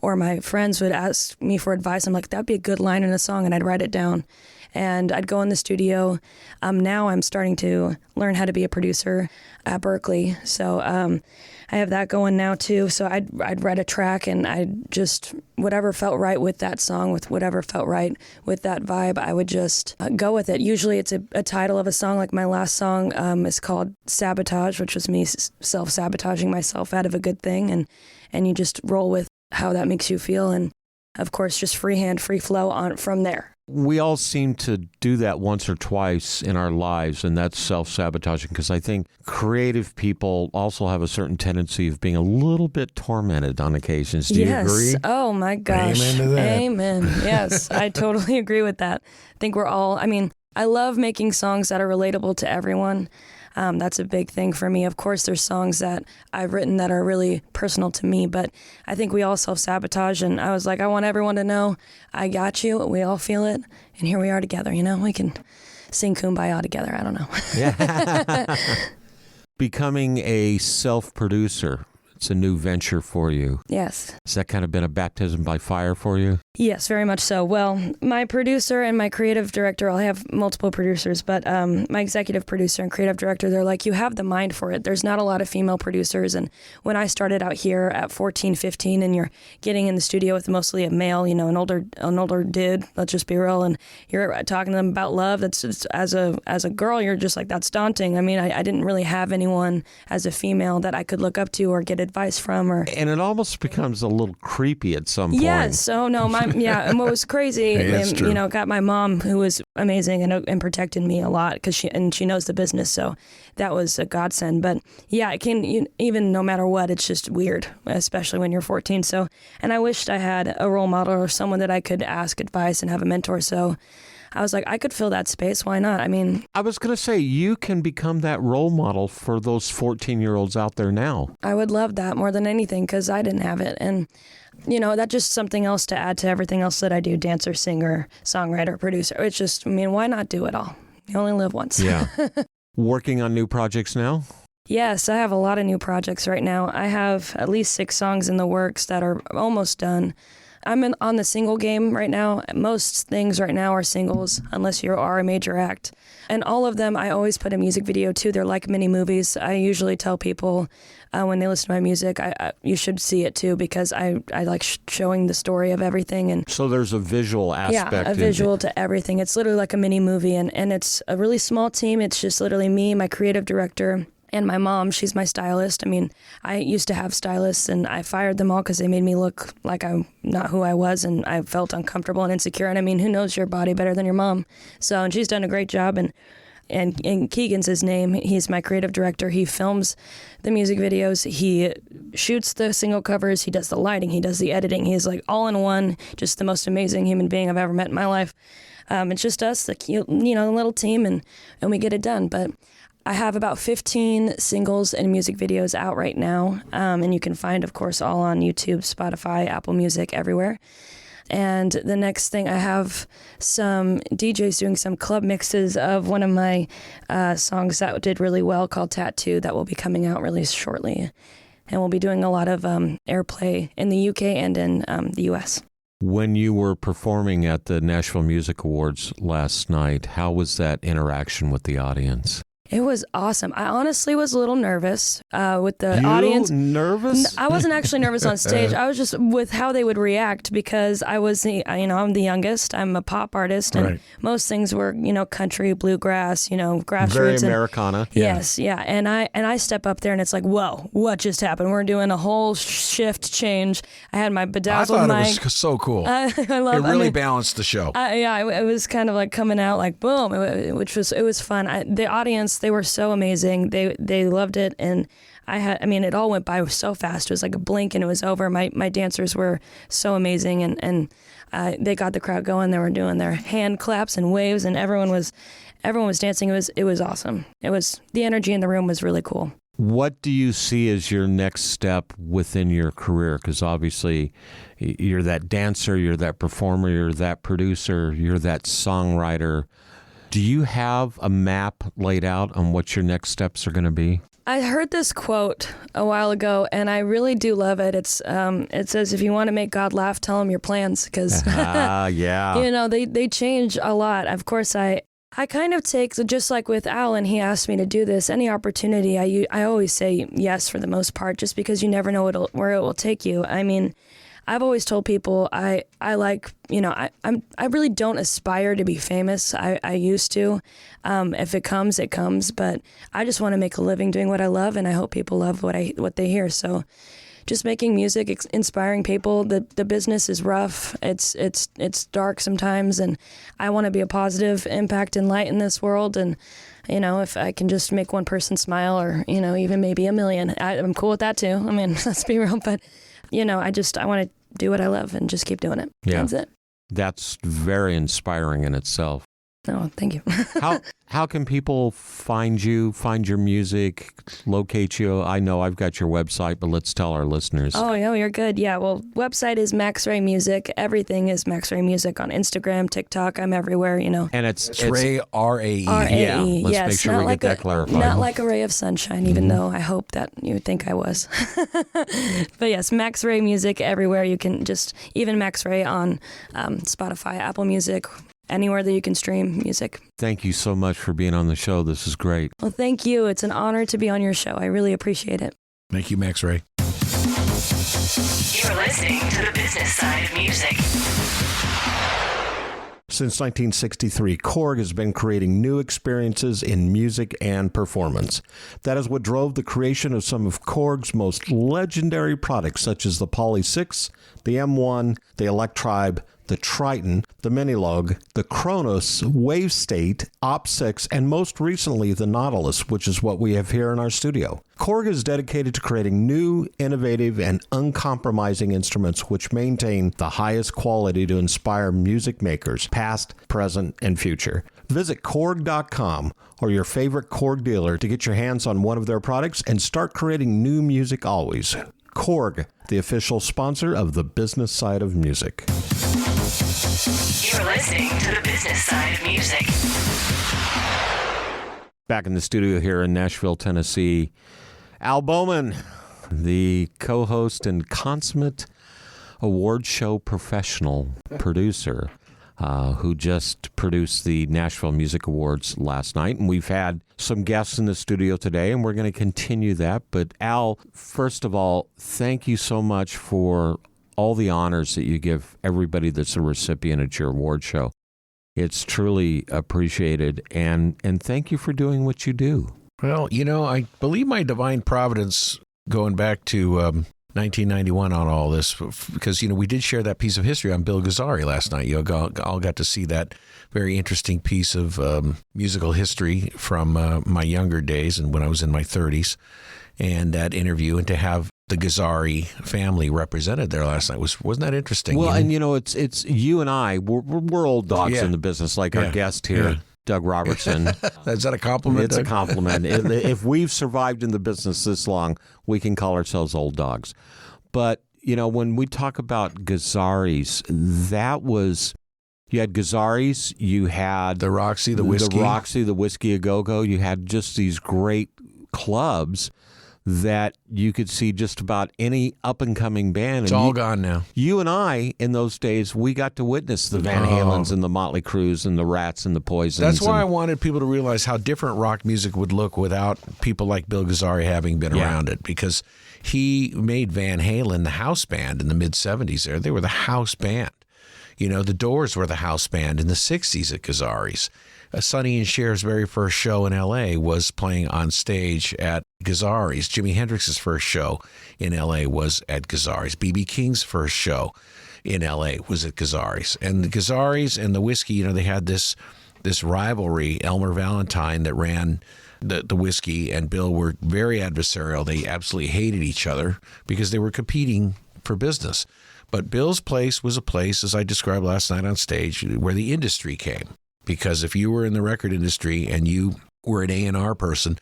or my friends would ask me for advice. I'm like, that'd be a good line in a song, and I'd write it down. And I'd go in the studio. Now I'm starting to learn how to be a producer at Berkeley. So I have that going now too. So I'd write a track, and I'd just, whatever felt right with that song, with whatever felt right with that vibe, I would just go with it. Usually it's a title of a song. Like my last song is called Sabotage, which was me self-sabotaging myself out of a good thing. And you just roll with how that makes you feel. And of course, just freehand, free flow on from there. We all seem to do that once or twice in our lives, and that's self-sabotaging, because I think creative people also have a certain tendency of being a little bit tormented on occasions. Do you agree? Oh, my gosh. Amen to that. Amen. Yes, I totally agree with that. I think we're all, I love making songs that are relatable to everyone. That's a big thing for me. Of course, there's songs that I've written that are really personal to me, but I think we all self-sabotage, and I was like, I want everyone to know I got you. We all feel it, and here we are together. We can sing Kumbaya together. I don't know. Yeah. Becoming a self-producer, it's a new venture for you. Yes. Has that kind of been a baptism by fire for you? Yes, very much so. Well, my producer and my creative director, I'll have multiple producers, but my executive producer and creative director, they're like, you have the mind for it. There's not a lot of female producers. And when I started out here at 14, 15, and you're getting in the studio with mostly a male, an older dude, let's just be real, and you're talking to them about love, that's just, as a girl, you're just like, that's daunting. I didn't really have anyone as a female that I could look up to or get advice from. And it almost becomes a little creepy at some point. Yes. Oh, no, and what was crazy, got my mom, who was amazing and protected me a lot because she knows the business, so that was a godsend. But yeah, it can, even no matter what, it's just weird, especially when you're 14. So, and I wished I had a role model or someone that I could ask advice and have a mentor. So I was like, I could fill that space. Why not? I was going to say, you can become that role model for those 14-year-olds out there now. I would love that more than anything because I didn't have it. And, that's just something else to add to everything else that I do, dancer, singer, songwriter, producer. It's just, why not do it all? You only live once. Yeah. Working on new projects now? Yes, I have a lot of new projects right now. I have at least 6 songs in the works that are almost done. I'm on the single game right now. Most things right now are singles, unless you are a major act. And all of them, I always put a music video to. They're like mini movies. I usually tell people when they listen to my music, you should see it too, because I like showing the story of everything. And so there's a visual aspect. Yeah, a visual to everything. It's literally like a mini movie, and it's a really small team. It's just literally me, my creative director, and my mom. She's my stylist. I used to have stylists, and I fired them all because they made me look like I'm not who I was, and I felt uncomfortable and insecure. And who knows your body better than your mom? So, and she's done a great job. And Keegan's his name. He's my creative director. He films the music videos. He shoots the single covers. He does the lighting. He does the editing. He's like all in one, just the most amazing human being I've ever met in my life. It's just us, the cute, little team, and we get it done. But I have about 15 singles and music videos out right now, and you can find, of course, all on YouTube, Spotify, Apple Music, everywhere. And the next thing, I have some DJs doing some club mixes of one of my songs that did really well called Tattoo that will be coming out really shortly. And we'll be doing a lot of airplay in the UK and in the US. When you were performing at the Nashville Music Awards last night, how was that interaction with the audience? It was awesome. I honestly was a little nervous with the you audience. Nervous? I wasn't actually nervous on stage. I was just with how they would react because I was, I'm the youngest. I'm a pop artist, and most things were, country, bluegrass, grassroots. Very Americana. Yes, yeah. And I step up there, and it's like, whoa, what just happened? We're doing a whole shift change. I had my bedazzled mic. I thought it was so cool. I love it. It really balanced the show. It was kind of like coming out like boom, it was fun. The audience, they were so amazing. They loved it, and it all went by so fast. It was like a blink and it was over. My dancers were so amazing, and they got the crowd going. They were doing their hand claps and waves, and everyone was dancing. It was awesome. The energy in the room was really cool. What do you see as your next step within your career? Because obviously you're that dancer, you're that performer, you're that producer, you're that songwriter. Do you have a map laid out on what your next steps are going to be? I heard this quote a while ago, and I really do love it. It says, if you want to make God laugh, tell him your plans, because yeah. They change a lot. Of course, I kind of take, just like with Alan, he asked me to do this, any opportunity, I always say yes for the most part, just because you never know where it will take you. I've always told people I really don't aspire to be famous. I used to. If it comes, it comes. But I just want to make a living doing what I love, and I hope people love what they hear. So just making music, inspiring people. The business is rough. It's dark sometimes, and I want to be a positive impact and light in this world. And if I can just make one person smile, or even maybe a million, I'm cool with that too. I mean, let's be real, but I want to do what I love and just keep doing it. Yeah. That's it. That's very inspiring in itself. Oh, thank you. How can people find you, find your music, locate you? I know I've got your website, but let's tell our listeners. Oh, yeah, you're good. Yeah, well, website is Max Ray Music. Everything is Max Ray Music on Instagram, TikTok. I'm everywhere, And it's Ray, R-A-E. R-A-E. Yeah, let's yes, make sure we get that clarified. Not like a ray of sunshine, even though I hope that you would think I was. But yes, Max Ray Music everywhere. You can even Max Ray on Spotify, Apple Music, anywhere that you can stream music. Thank you so much for being on the show. This is great. Well, thank you. It's an honor to be on your show. I really appreciate it. Thank you, Max Ray. You're listening to the business side of music. Since 1963, Korg has been creating new experiences in music and performance. That is what drove the creation of some of Korg's most legendary products, such as the Poly 6, the M1, the Electribe, the Triton, the Minilogue, the Kronos, Wave State, Op 6, and most recently the Nautilus, which is what we have here in our studio. Korg is dedicated to creating new, innovative, and uncompromising instruments which maintain the highest quality to inspire music makers, past, present, and future. Visit Korg.com or your favorite Korg dealer to get your hands on one of their products and start creating new music always. Korg, the official sponsor of the business side of music. You're listening to the business side of music. Back in the studio here in Nashville, Tennessee, Al Bowman, the co-host and consummate award show professional producer, who just produced the Nashville Music Awards last night. And we've had some guests in the studio today, and we're going to continue that. But Al, first of all, thank you so much for all the honors that you give everybody that's a recipient at your award show. It's truly appreciated, and thank you for doing what you do. Well, I believe my divine providence going back to 1991 on all this, because, we did share that piece of history on Bill Gazzari last night. You all got to see that very interesting piece of musical history from my younger days and when I was in my 30s, and that interview, and to have the Gazzari family represented there last night wasn't that interesting? Well, and it's you and I, we're old dogs in the business, like our guest here, Doug Robertson. Is that a compliment? It's a compliment. If we've survived in the business this long, we can call ourselves old dogs. But, when we talk about Gazzaris, you had Gazzaris, you had the Roxy, the Whiskey. The Whiskey A Go-Go. You had just these great clubs that you could see just about any up-and-coming band. It's all gone now. You and I, in those days, we got to witness the Van Halens and the Motley Crues and the Rats and the Poisons. That's why I wanted people to realize how different rock music would look without people like Bill Gazzari having been around it, because he made Van Halen the house band in the mid-'70s there. They were the house band. The Doors were the house band in the 60s at Gazzari's. Sonny and Cher's very first show in L.A. was playing on stage at Gazzari's. Jimi Hendrix's first show in L.A. was at Gazzari's. B.B. King's first show in L.A. was at Gazzari's. And the Gazzari's and the Whiskey, they had this rivalry. Elmer Valentine that ran the Whiskey and Bill were very adversarial. They absolutely hated each other because they were competing for business. But Bill's place was a place, as I described last night on stage, where the industry came. Because if you were in the record industry and you were an A&R person,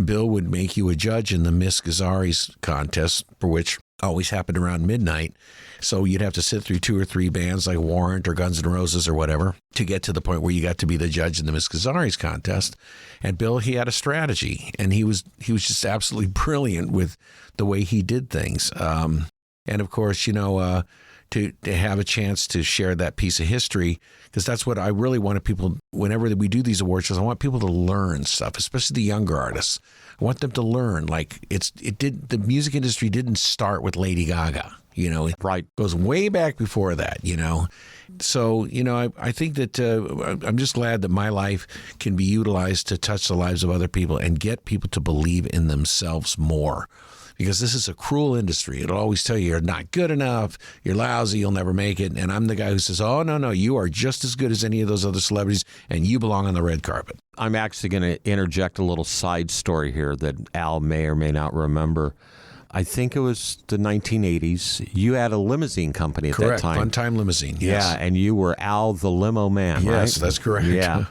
Bill would make you a judge in the Miss Gazzari's contest, for which always happened around midnight. So you'd have to sit through 2 or 3 bands like Warrant or Guns N' Roses or whatever to get to the point where you got to be the judge in the Miss Gazzari's contest. And Bill, he had a strategy, and he was just absolutely brilliant with the way he did things. And of course, to have a chance to share that piece of history, because that's what I really wanted people, whenever we do these award shows, I want people to learn stuff, especially the younger artists. I want them to learn, the music industry didn't start with Lady Gaga, it goes way back before that, So, I think that I'm just glad that my life can be utilized to touch the lives of other people and get people to believe in themselves more. because this is a cruel industry. It'll always tell you you're not good enough, you're lousy, you'll never make it. And I'm the guy who says, oh, no, you are just as good as any of those other celebrities, and you belong on the red carpet. I'm actually going to interject a little side story here that Al may or may not remember. I think it was the 1980s. You had a limousine company at Correct. that time. Fun Time Limousine, yes. Yeah, and you were Al the Limo Man, right? Yes, that's correct. Yeah.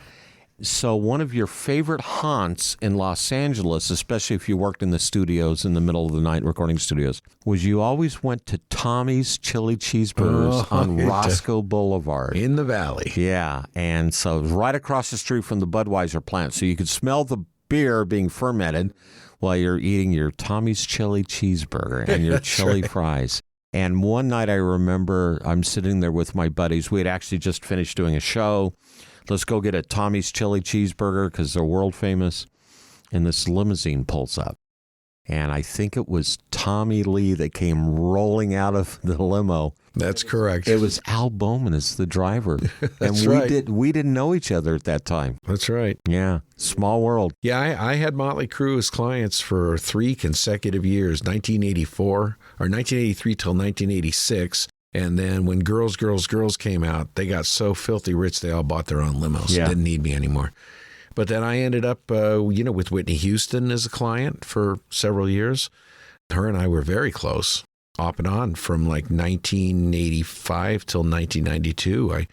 So one of your favorite haunts in Los Angeles, especially if you worked in the studios in the middle of the night, recording studios, was you always went to Tommy's Chili Cheeseburgers on Roscoe Boulevard. In the valley. Yeah, and so it was right across the street from the Budweiser plant. So you could smell the beer being fermented while you're eating your Tommy's Chili Cheeseburger and your chili fries. And one night I remember I'm sitting there with my buddies. We had actually just finished doing a show. Let's go get a Tommy's Chili Cheeseburger because they're world famous. And this limousine pulls up. And I think it was Tommy Lee that came rolling out of the limo. That's correct. It was Al Bowman as the driver. That's and right. We didn't know each other at that time. That's right. Yeah. Small world. Yeah, I had Motley Crue as clients for 3 consecutive years, 1983 till 1986. And then when Girls, Girls, Girls came out, they got so filthy rich they all bought their own limos. Yeah. Didn't need me anymore. But then I ended up, with Whitney Houston as a client for several years. Her and I were very close, off and on, from like 1985 till 1992. I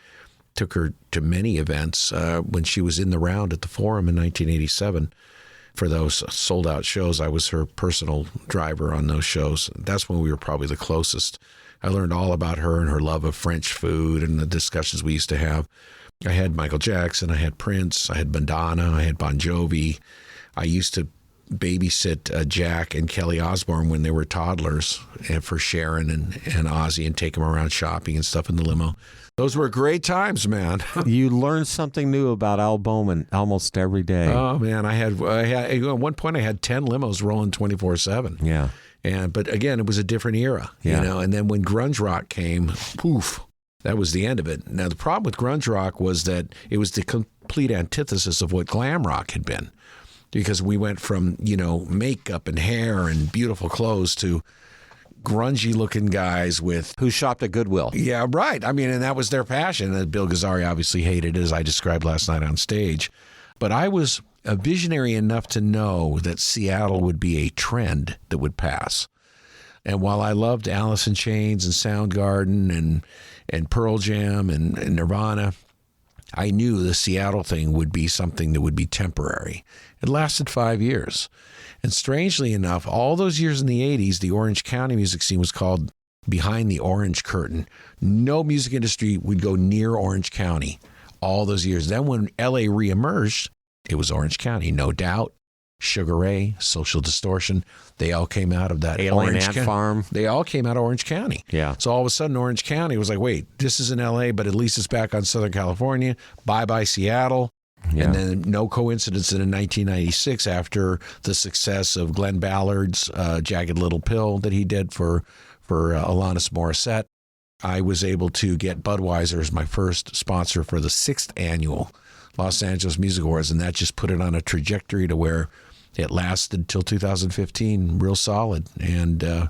took her to many events when she was in the round at the Forum in 1987. For those sold-out shows, I was her personal driver on those shows. That's when we were probably the closest. I learned all about her and her love of French food and the discussions we used to have. I had Michael Jackson, I had Prince, I had Madonna, I had Bon Jovi. I used to babysit Jack and Kelly Osbourne when they were toddlers, and for Sharon and Ozzy, and take them around shopping and stuff in the limo. Those were great times, man. You learn something new about Al Bowman almost every day. Oh, man. I had at one point I had 10 limos rolling 24/7. Yeah. But again, it was a different era, and then when grunge rock came, poof, that was the end of it. Now, the problem with grunge rock was that it was the complete antithesis of what glam rock had been, because we went from, makeup and hair and beautiful clothes to grungy looking guys who shopped at Goodwill. Yeah, right. I mean, and that was their passion. And Bill Gazzari obviously hated it, as I described last night on stage. But I was a visionary enough to know that Seattle would be a trend that would pass. And while I loved Alice in Chains and Soundgarden and Pearl Jam and Nirvana, I knew the Seattle thing would be something that would be temporary. It lasted 5 years. And strangely enough, all those years in the 80s, the Orange County music scene was called Behind the Orange Curtain. No music industry would go near Orange County all those years. Then when LA reemerged, it was Orange County, No Doubt, Sugar Ray, Social Distortion. They all came out of that Alien Orange Ant Farm. They all came out of Orange County. Yeah. So all of a sudden, Orange County was like, wait, this is in LA, but at least it's back on Southern California. Bye-bye, Seattle. Yeah. And then no coincidence that in 1996, after the success of Glenn Ballard's Jagged Little Pill that he did for Alanis Morissette, I was able to get Budweiser as my first sponsor for the 6th annual Los Angeles Music Awards, and that just put it on a trajectory to where it lasted till 2015, real solid. And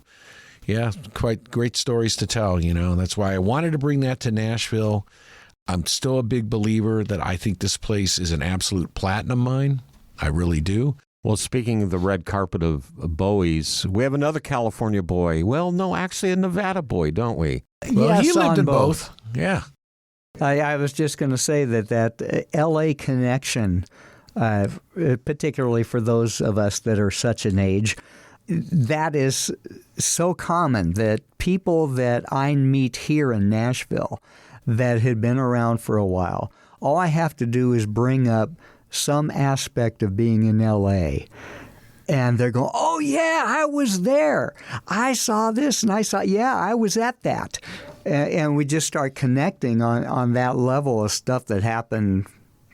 quite great stories to tell, That's why I wanted to bring that to Nashville. I'm still a big believer that I think this place is an absolute platinum mine. I really do. Well, speaking of the red carpet of Bowie's, we have another California boy. Well, no, actually a Nevada boy, don't we? Well, yes, he lived in both. Yeah. I was just going to say that L.A. connection, particularly for those of us that are such an age, that is so common that people that I meet here in Nashville that had been around for a while, all I have to do is bring up some aspect of being in L.A., and they're going, oh, yeah, I was there. I saw this, and I was at that. And we just start connecting on that level of stuff that happened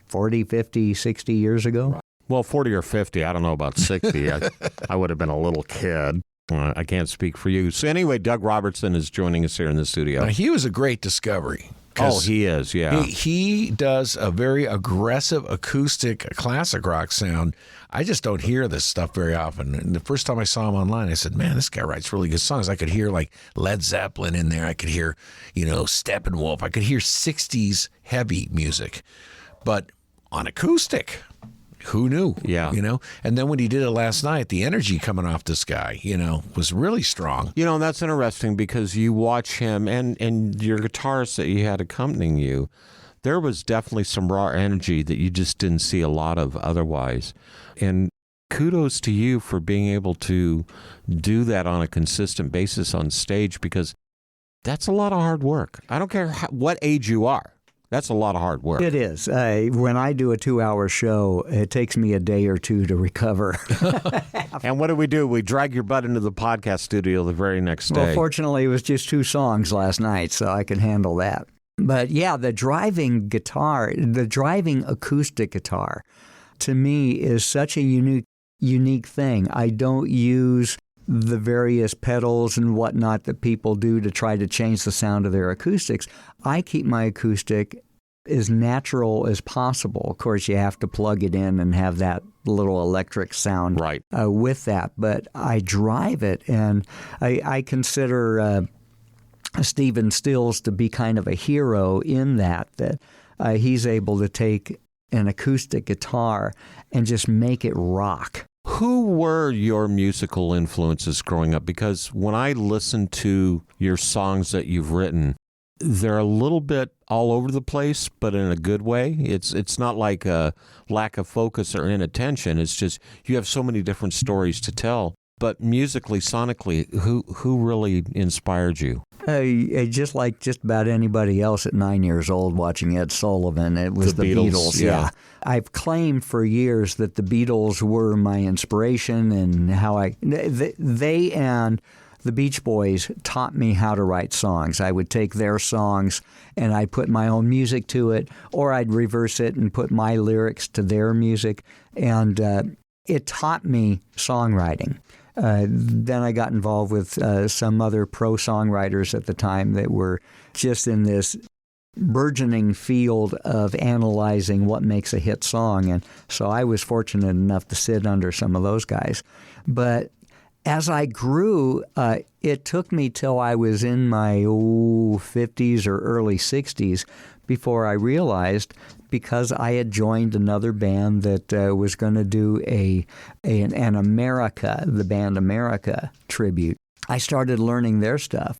40, 50, 60 years ago. Well, 40 or 50, I don't know about 60. I would have been a little kid. I can't speak for you. So anyway, Doug Robertson is joining us here in the studio. Now, he was a great discovery. Oh, he is, yeah. He does a very aggressive acoustic classic rock sound. I just don't hear this stuff very often. And the first time I saw him online, I said, man, this guy writes really good songs. I could hear like Led Zeppelin in there. I could hear, Steppenwolf. I could hear 60s heavy music, but on acoustic. Who knew? Yeah. And then when he did it last night, the energy coming off this guy, was really strong. That's interesting because you watch him and your guitarist that you had accompanying you, there was definitely some raw energy that you just didn't see a lot of otherwise. And kudos to you for being able to do that on a consistent basis on stage, because that's a lot of hard work. I don't care what age you are. That's a lot of hard work. It is. When I do a 2-hour show, it takes me a day or two to recover. And what do? We drag your butt into the podcast studio the very next day. Well, fortunately, it was just 2 songs last night, so I can handle that. But yeah, the driving acoustic guitar, to me, is such a unique thing. I don't use the various pedals and whatnot that people do to try to change the sound of their acoustics. I keep my acoustic as natural as possible. Of course, you have to plug it in and have that little electric sound with that. But I drive it, and I consider Stephen Stills to be kind of a hero in that he's able to take an acoustic guitar and just make it rock. Who were your musical influences growing up? Because when I listen to your songs that you've written, they're a little bit all over the place, but in a good way. It's not like a lack of focus or inattention. It's just you have so many different stories to tell. But musically, sonically, who really inspired you? Just like just about anybody else at 9 years old watching Ed Sullivan, it was the Beatles. Yeah. I've claimed for years that the Beatles were my inspiration, and how they and the Beach Boys taught me how to write songs. I would take their songs and I'd put my own music to it, or I'd reverse it and put my lyrics to their music, and it taught me songwriting. Then I got involved with some other pro songwriters at the time that were just in this burgeoning field of analyzing what makes a hit song. And so I was fortunate enough to sit under some of those guys. But as I grew, it took me till I was in my 50s or early 60s before I realized, because I had joined another band that was going to do an America, the band America tribute. I started learning their stuff,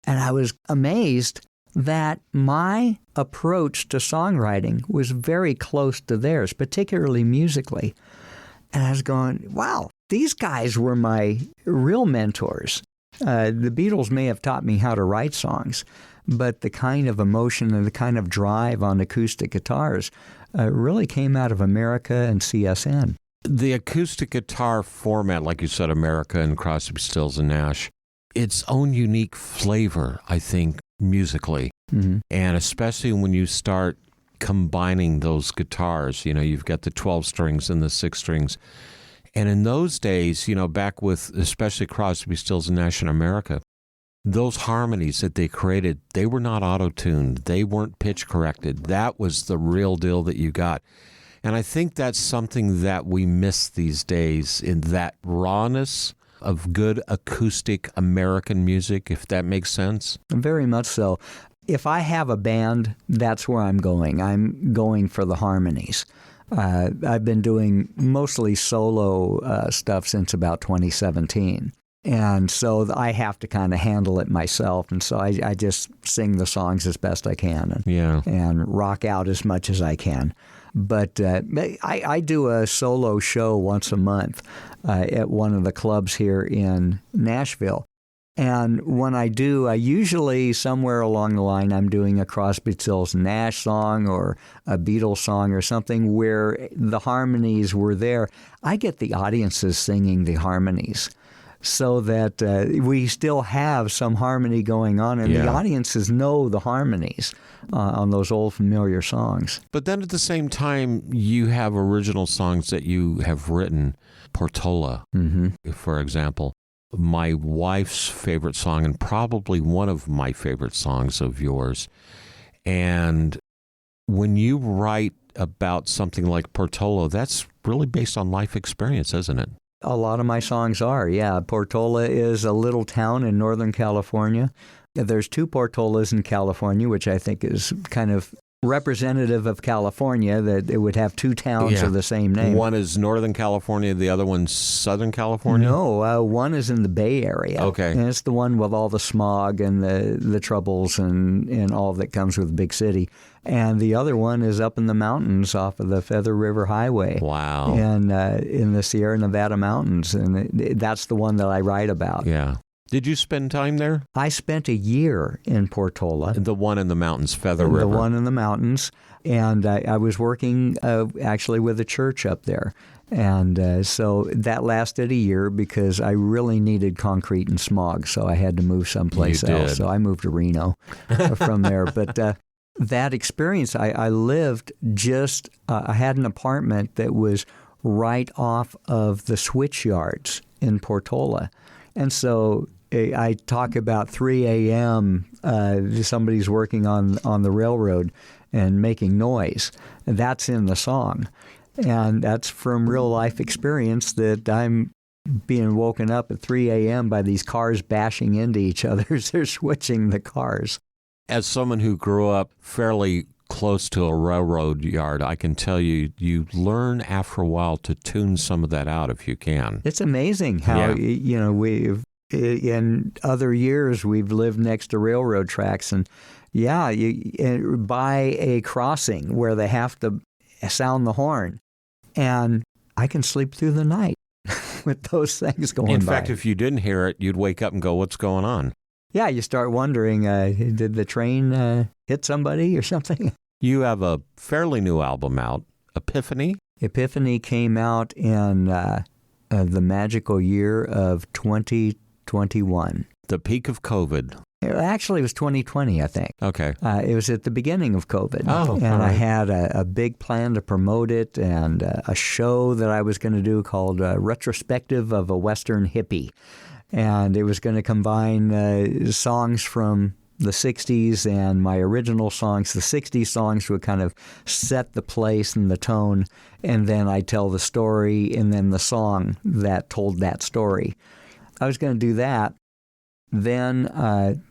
and I was amazed that my approach to songwriting was very close to theirs, particularly musically. And I was going, wow, these guys were my real mentors. The Beatles may have taught me how to write songs, but the kind of emotion and the kind of drive on acoustic guitars really came out of America and CSN. The acoustic guitar format, like you said, America and Crosby, Stills and Nash, its own unique flavor, I think, musically. Mm-hmm. And especially when you start combining those guitars, you've got the 12 strings and the 6 strings. And in those days, back with especially Crosby, Stills and Nash in America, those harmonies that they created, they were not auto-tuned. They weren't pitch corrected. That was the real deal that you got. And I think that's something that we miss these days, in that rawness of good acoustic American music, if that makes sense. Very much so. If I have a band, that's where I'm going. I'm going for the harmonies. I've been doing mostly solo stuff since about 2017. And so I have to kind of handle it myself. And so I just sing the songs as best I can and rock out as much as I can. But I do a solo show once a month at one of the clubs here in Nashville. And when I do, I usually, somewhere along the line, I'm doing a Crosby, Stills, Nash song or a Beatles song or something where the harmonies were there. I get the audiences singing the harmonies so that we still have some harmony going on, and the audiences know the harmonies on those old familiar songs. But then at the same time, you have original songs that you have written, Portola, for example. My wife's favorite song, and probably one of my favorite songs of yours. And when you write about something like Portola, that's really based on life experience, isn't it? A lot of my songs are, yeah. Portola is a little town in Northern California. There's 2 Portolas in California, which I think is kind of representative of California, that it would have 2 towns of the same name. One is Northern California, the other one's Southern California? No, one is in the Bay Area. Okay. And it's the one with all the smog and the troubles and all that comes with a big city. And the other one is up in the mountains off of the Feather River Highway. Wow. And in the Sierra Nevada mountains. And that's the one that I write about. Yeah. Did you spend time there? I spent a year in Portola. The one in the mountains, Feather River. The one in the mountains. And I was working actually with a church up there. And so that lasted a year because I really needed concrete and smog, so I had to move someplace else. So I moved to Reno from there. But that experience, I lived just, I had an apartment that was right off of the switch yards in Portola. And so I talk about 3 a.m., somebody's working on the railroad and making noise. That's in the song. And that's from real life experience that I'm being woken up at 3 a.m. by these cars bashing into each other as they're switching the cars. As someone who grew up fairly close to a railroad yard, I can tell you, you learn after a while to tune some of that out if you can. It's amazing how, in other years, we've lived next to railroad tracks. And by a crossing where they have to sound the horn. And I can sleep through the night with those things going by. In fact, if you didn't hear it, you'd wake up and go, what's going on? Yeah, you start wondering, did the train hit somebody or something? You have a fairly new album out, Epiphany. Epiphany came out in the magical year of 2021. The peak of COVID. Actually, it was 2020, I think. Okay. It was at the beginning of COVID. Oh, and I had a big plan to promote it and a show that I was going to do called Retrospective of a Western Hippie. And it was going to combine songs from the 60s and my original songs. The 60s songs would kind of set the place and the tone, and then I'd tell the story and then the song that told that story. I was going to do that. Then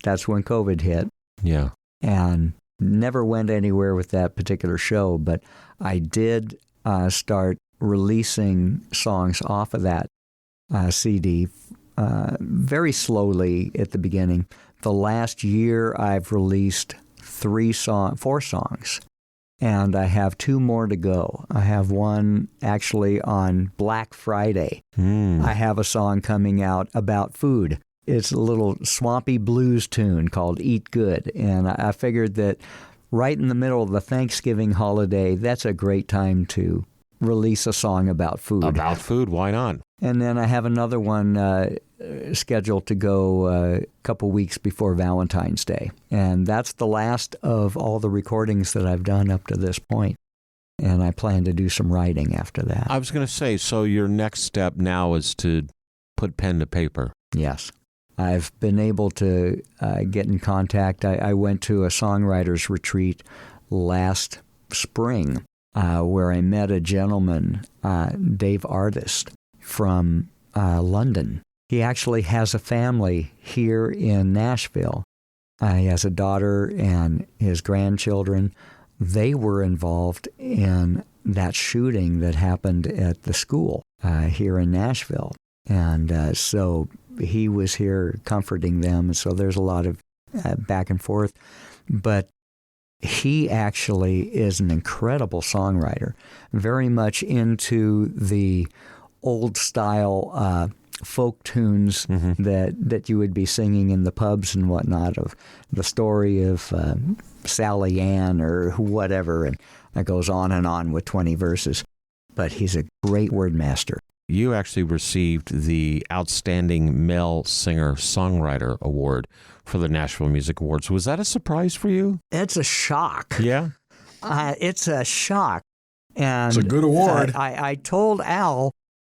that's when COVID hit. Yeah. And never went anywhere with that particular show, but I did start releasing songs off of that CD very slowly at the beginning. The last year I've released 4 songs, and I have 2 more to go. I have one actually on Black Friday. I have a song coming out about food. It's a little swampy blues tune called Eat Good, and I figured that right in the middle of the Thanksgiving holiday, that's a great time to release a song about food. About food, why not? And then I have another one scheduled to go a couple weeks before Valentine's Day. And that's the last of all the recordings that I've done up to this point. And I plan to do some writing after that. I was going to say, so your next step now is to put pen to paper. Yes. I've been able to get in contact. I went to a songwriter's retreat last spring where I met a gentleman, Dave Artist, from London. He actually has a family here in Nashville. He has a daughter and his grandchildren. They were involved in that shooting that happened at the school here in Nashville. And so he was here comforting them. So there's a lot of back and forth. But he actually is an incredible songwriter, very much into the old style folk tunes that you would be singing in the pubs and whatnot, of the story of Sally Ann or whatever, and it goes on with 20 verses. But he's a great word master. You actually received the Outstanding Male Singer-Songwriter Award for the Nashville Music Awards. Was that a surprise for you? It's a shock. Yeah? It's a shock. And it's a good award. I told Al,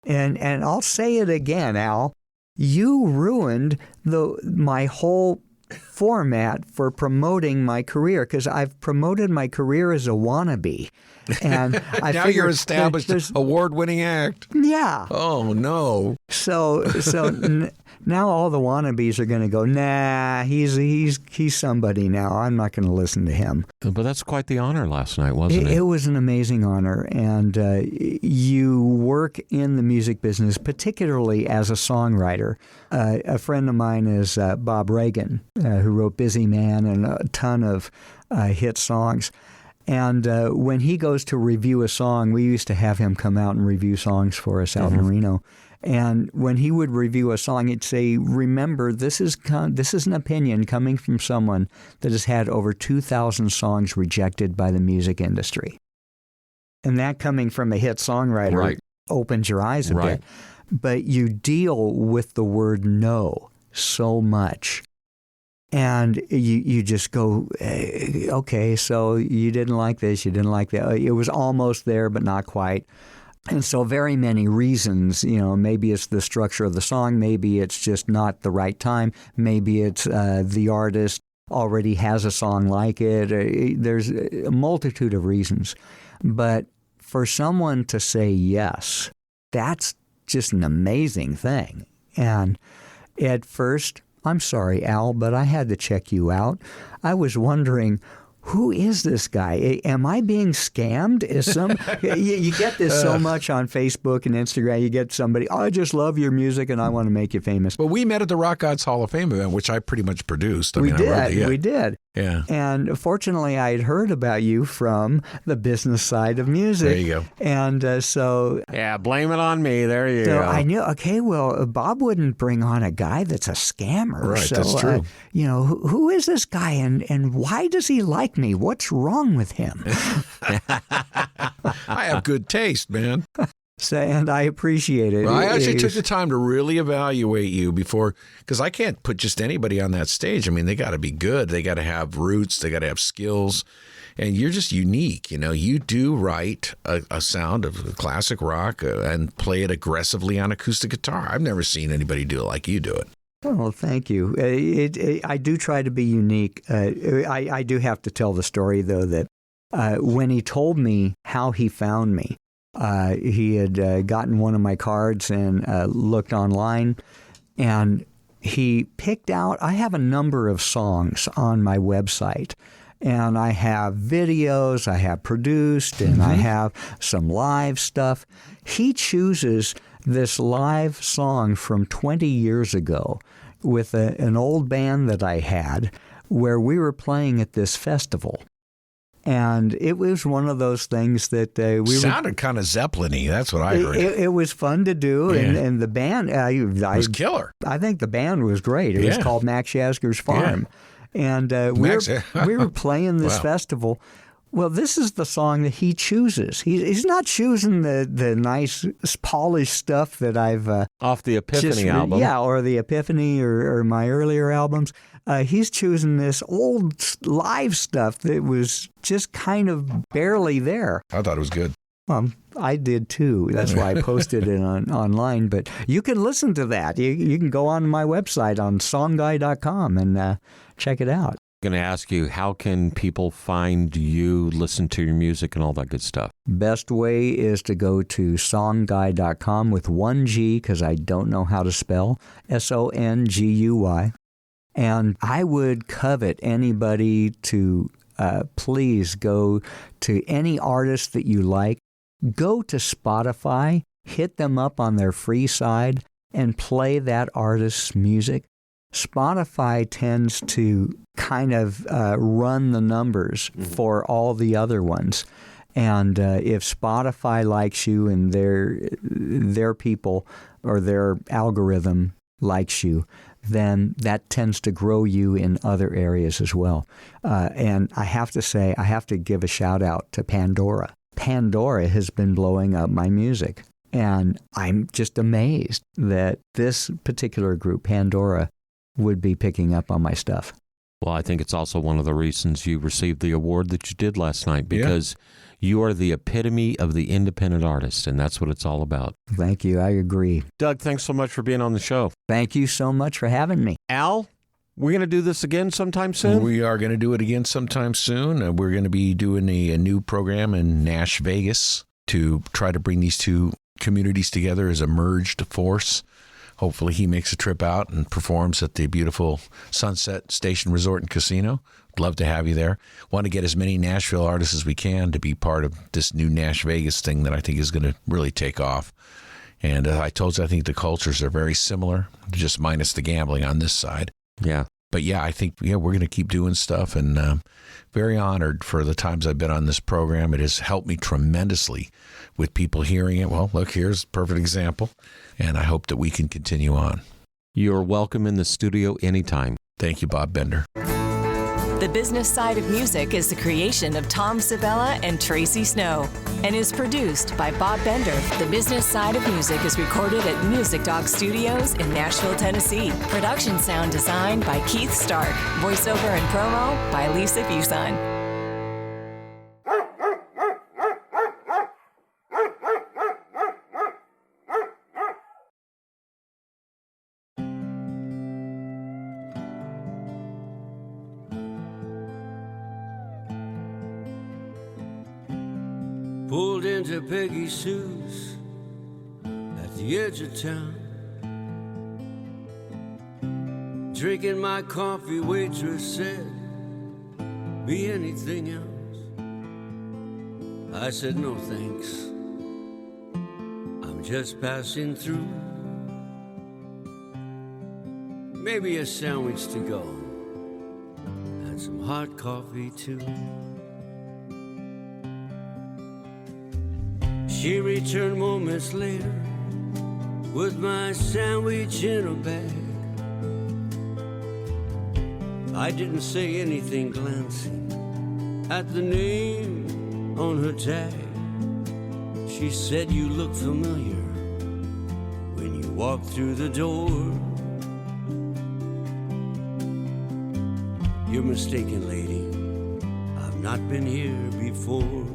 and I'll say it again, Al, you ruined my whole format for promoting my career, because I've promoted my career as a wannabe. And I now you're established award-winning act. Yeah. Oh, no. So now all the wannabes are going to go, nah, he's somebody now. I'm not going to listen to him. But that's quite the honor last night, wasn't it? It was an amazing honor. And you work in the music business, particularly as a songwriter. A friend of mine is Bob Reagan, who wrote Busy Man and a ton of hit songs. And when he goes to review a song, we used to have him come out and review songs for us out in Reno. And when he would review a song, he'd say, remember, this is an opinion coming from someone that has had over 2,000 songs rejected by the music industry. And that coming from a hit songwriter opens your eyes a bit. But you deal with the word no so much. And you just go, okay, so you didn't like this, you didn't like that. It was almost there, but not quite. And so very many reasons, maybe it's the structure of the song, maybe it's just not the right time, maybe it's the artist already has a song like it. There's a multitude of reasons. But for someone to say yes, that's just an amazing thing. And at first, I'm sorry, Al, but I had to check you out. I was wondering, who is this guy? Am I being scammed? You get this so much on Facebook and Instagram. You get somebody, I just love your music and I want to make you famous. Well, we met at the Rock Gods Hall of Fame event, which I pretty much produced. We did. Yeah. And fortunately, I had heard about you from the business side of music. There you go. And so... Yeah, blame it on me. There you go. So I knew, okay, well, Bob wouldn't bring on a guy that's a scammer. Right, so, that's true. Who is this guy and why does he like me? What's wrong with him? I have good taste, man. And I appreciate it. Well, I actually took the time to really evaluate you before, because I can't put just anybody on that stage. I mean, they got to be good. They got to have roots. They got to have skills. And you're just unique. You do write a sound of classic rock and play it aggressively on acoustic guitar. I've never seen anybody do it like you do it. Oh, well, thank you. I do try to be unique. I do have to tell the story, though, that when he told me how he found me, he had gotten one of my cards and looked online, and he picked out, I have a number of songs on my website, and I have videos, I have produced, and I have some live stuff. He chooses this live song from 20 years ago with an old band that I had where we were playing at this festival. And it was one of those things that sounded kind of Zeppelin-y. That's what I heard. It was fun to do, yeah. and the band it was killer. I think the band was great. It was called Max Yasgur's Farm, and we were playing this festival. Well, this is the song that he chooses. He's not choosing the nice polished stuff that I've off the Epiphany album, or the Epiphany or my earlier albums. He's choosing this old live stuff that was just kind of barely there. I thought it was good. I did too. That's why I posted it online. But you can listen to that. You can go on my website on songguy.com and check it out. I'm going to ask you, how can people find you, listen to your music, and all that good stuff? Best way is to go to songguy.com with one G, because I don't know how to spell, SONGUY. And I would covet anybody to please go to any artist that you like. Go to Spotify, hit them up on their free side, and play that artist's music. Spotify tends to kind of run the numbers for all the other ones. And if Spotify likes you and their people or their algorithm likes you, then that tends to grow you in other areas as well. And I have to say, I have to give a shout out to Pandora. Pandora has been blowing up my music. And I'm just amazed that this particular group, Pandora, would be picking up on my stuff. Well, I think it's also one of the reasons you received the award that you did last night, because you are the epitome of the independent artist, and that's what it's all about. Thank you. I agree. Doug, thanks so much for being on the show. Thank you so much for having me. Al, We're going to do this again sometime soon? We are going to do it again sometime soon. We're going to be doing a new program in Nash Vegas to try to bring these two communities together as a merged force. Hopefully he makes a trip out and performs at the beautiful Sunset Station Resort and Casino. Love to have you there. Want to get as many Nashville artists as we can to be part of this new Nash Vegas thing that I think is going to really take off. And I told you, I think the cultures are very similar, just minus the gambling on this side. Yeah. But yeah, I think, we're going to keep doing stuff, and very honored for the times I've been on this program. It has helped me tremendously with people hearing it. Well, look, here's a perfect example, and I hope that we can continue on. You're welcome in the studio anytime. Thank you, Bob Bender. The Business Side of Music is the creation of Tom Sabella and Tracy Snow and is produced by Bob Bender. The Business Side of Music is recorded at Music Dog Studios in Nashville, Tennessee. Production sound design by Keith Stark. Voiceover and promo by Lisa Busan. Pulled into Peggy Sue's at the edge of town, drinking my coffee. Waitress said, "Be anything else?" I said, "No thanks, I'm just passing through. Maybe a sandwich to go and some hot coffee too." She returned moments later with my sandwich in a bag. I didn't say anything, glancing at the name on her tag. She said, "You look familiar when you walk through the door." "You're mistaken, lady, I've not been here before."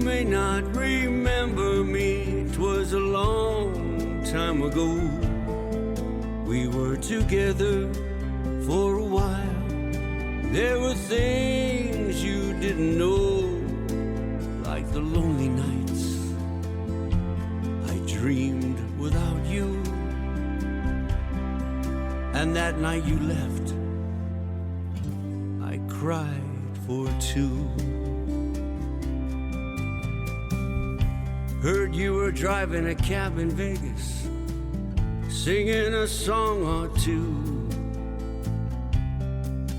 "May not remember me, 'twas a long time ago. We were together for a while. There were things you didn't know, like the lonely nights I dreamed without you. And that night you left, I cried for two. Heard you were driving a cab in Vegas, singing a song or two.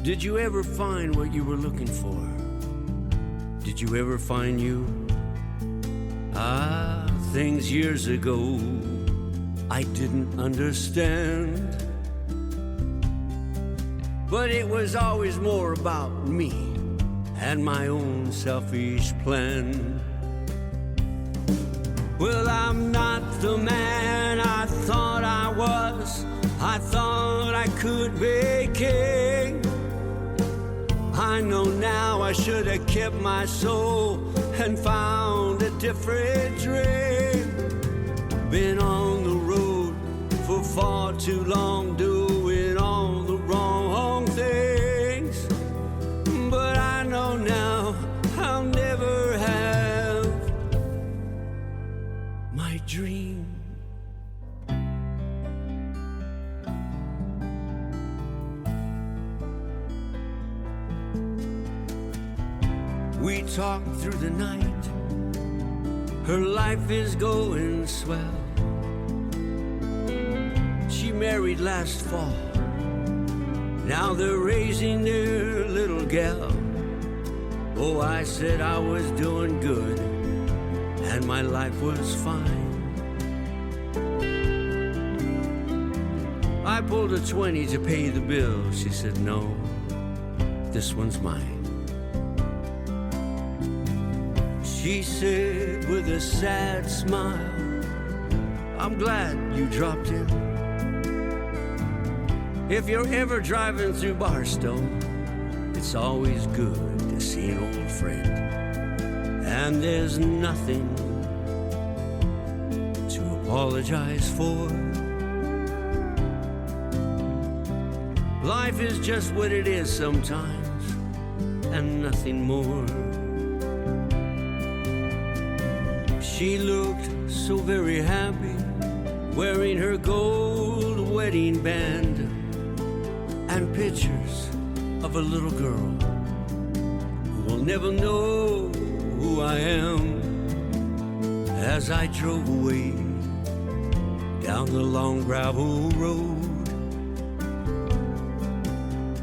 Did you ever find what you were looking for? Did you ever find you? Ah, things years ago I didn't understand. But it was always more about me and my own selfish plan. Well, I'm not the man I thought I was. I thought I could be king. I know now I should have kept my soul and found a different dream. Been on the road for far too long, doing all the wrong things. But I know now I'll never have my dream. We talked through the night. Her life is going swell. She married last fall. Now they're raising their little gal. Oh, I said I was doing good and my life was fine. I pulled a 20 to pay the bill. She said, no, this one's mine. She said with a sad smile, I'm glad you dropped in. If you're ever driving through Barstow, it's always good to see an old friend. And there's nothing to apologize for. Life is just what it is sometimes, and nothing more. She looked so very happy, wearing her gold wedding band, and pictures of a little girl who will never know who I am. As I drove away down the long gravel road,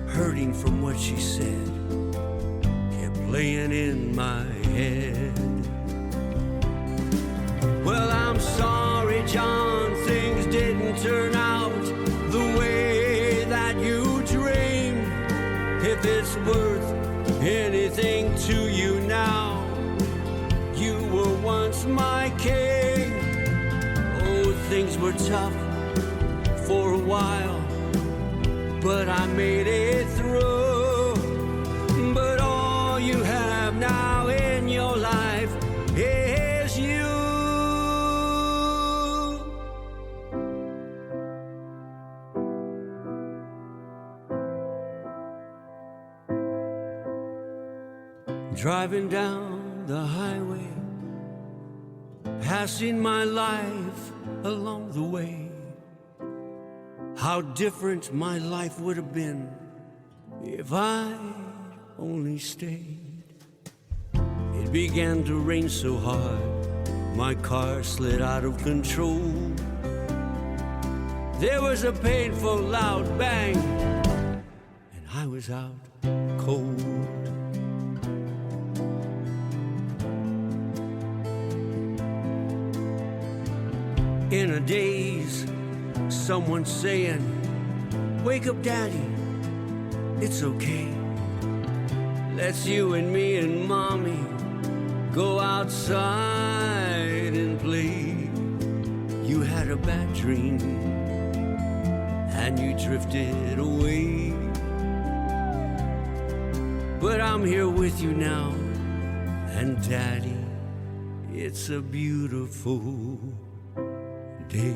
hurting from what she said kept playing in my head. Well, I'm sorry, John, things didn't turn out the way that you dreamed. If it's worth anything to you now, you were once my king. Oh, things were tough for a while, but I made it through. But all you have now in your life is you. Driving down the highway, passing my life along the way. How different my life would have been if I only stayed. It began to rain so hard, my car slid out of control. There was a painful loud bang, and I was out cold. In a daze, someone saying, "Wake up, Daddy, it's okay. Let's you and me and Mommy go outside and play." You had a bad dream and you drifted away, but I'm here with you now, and Daddy, it's a beautiful day.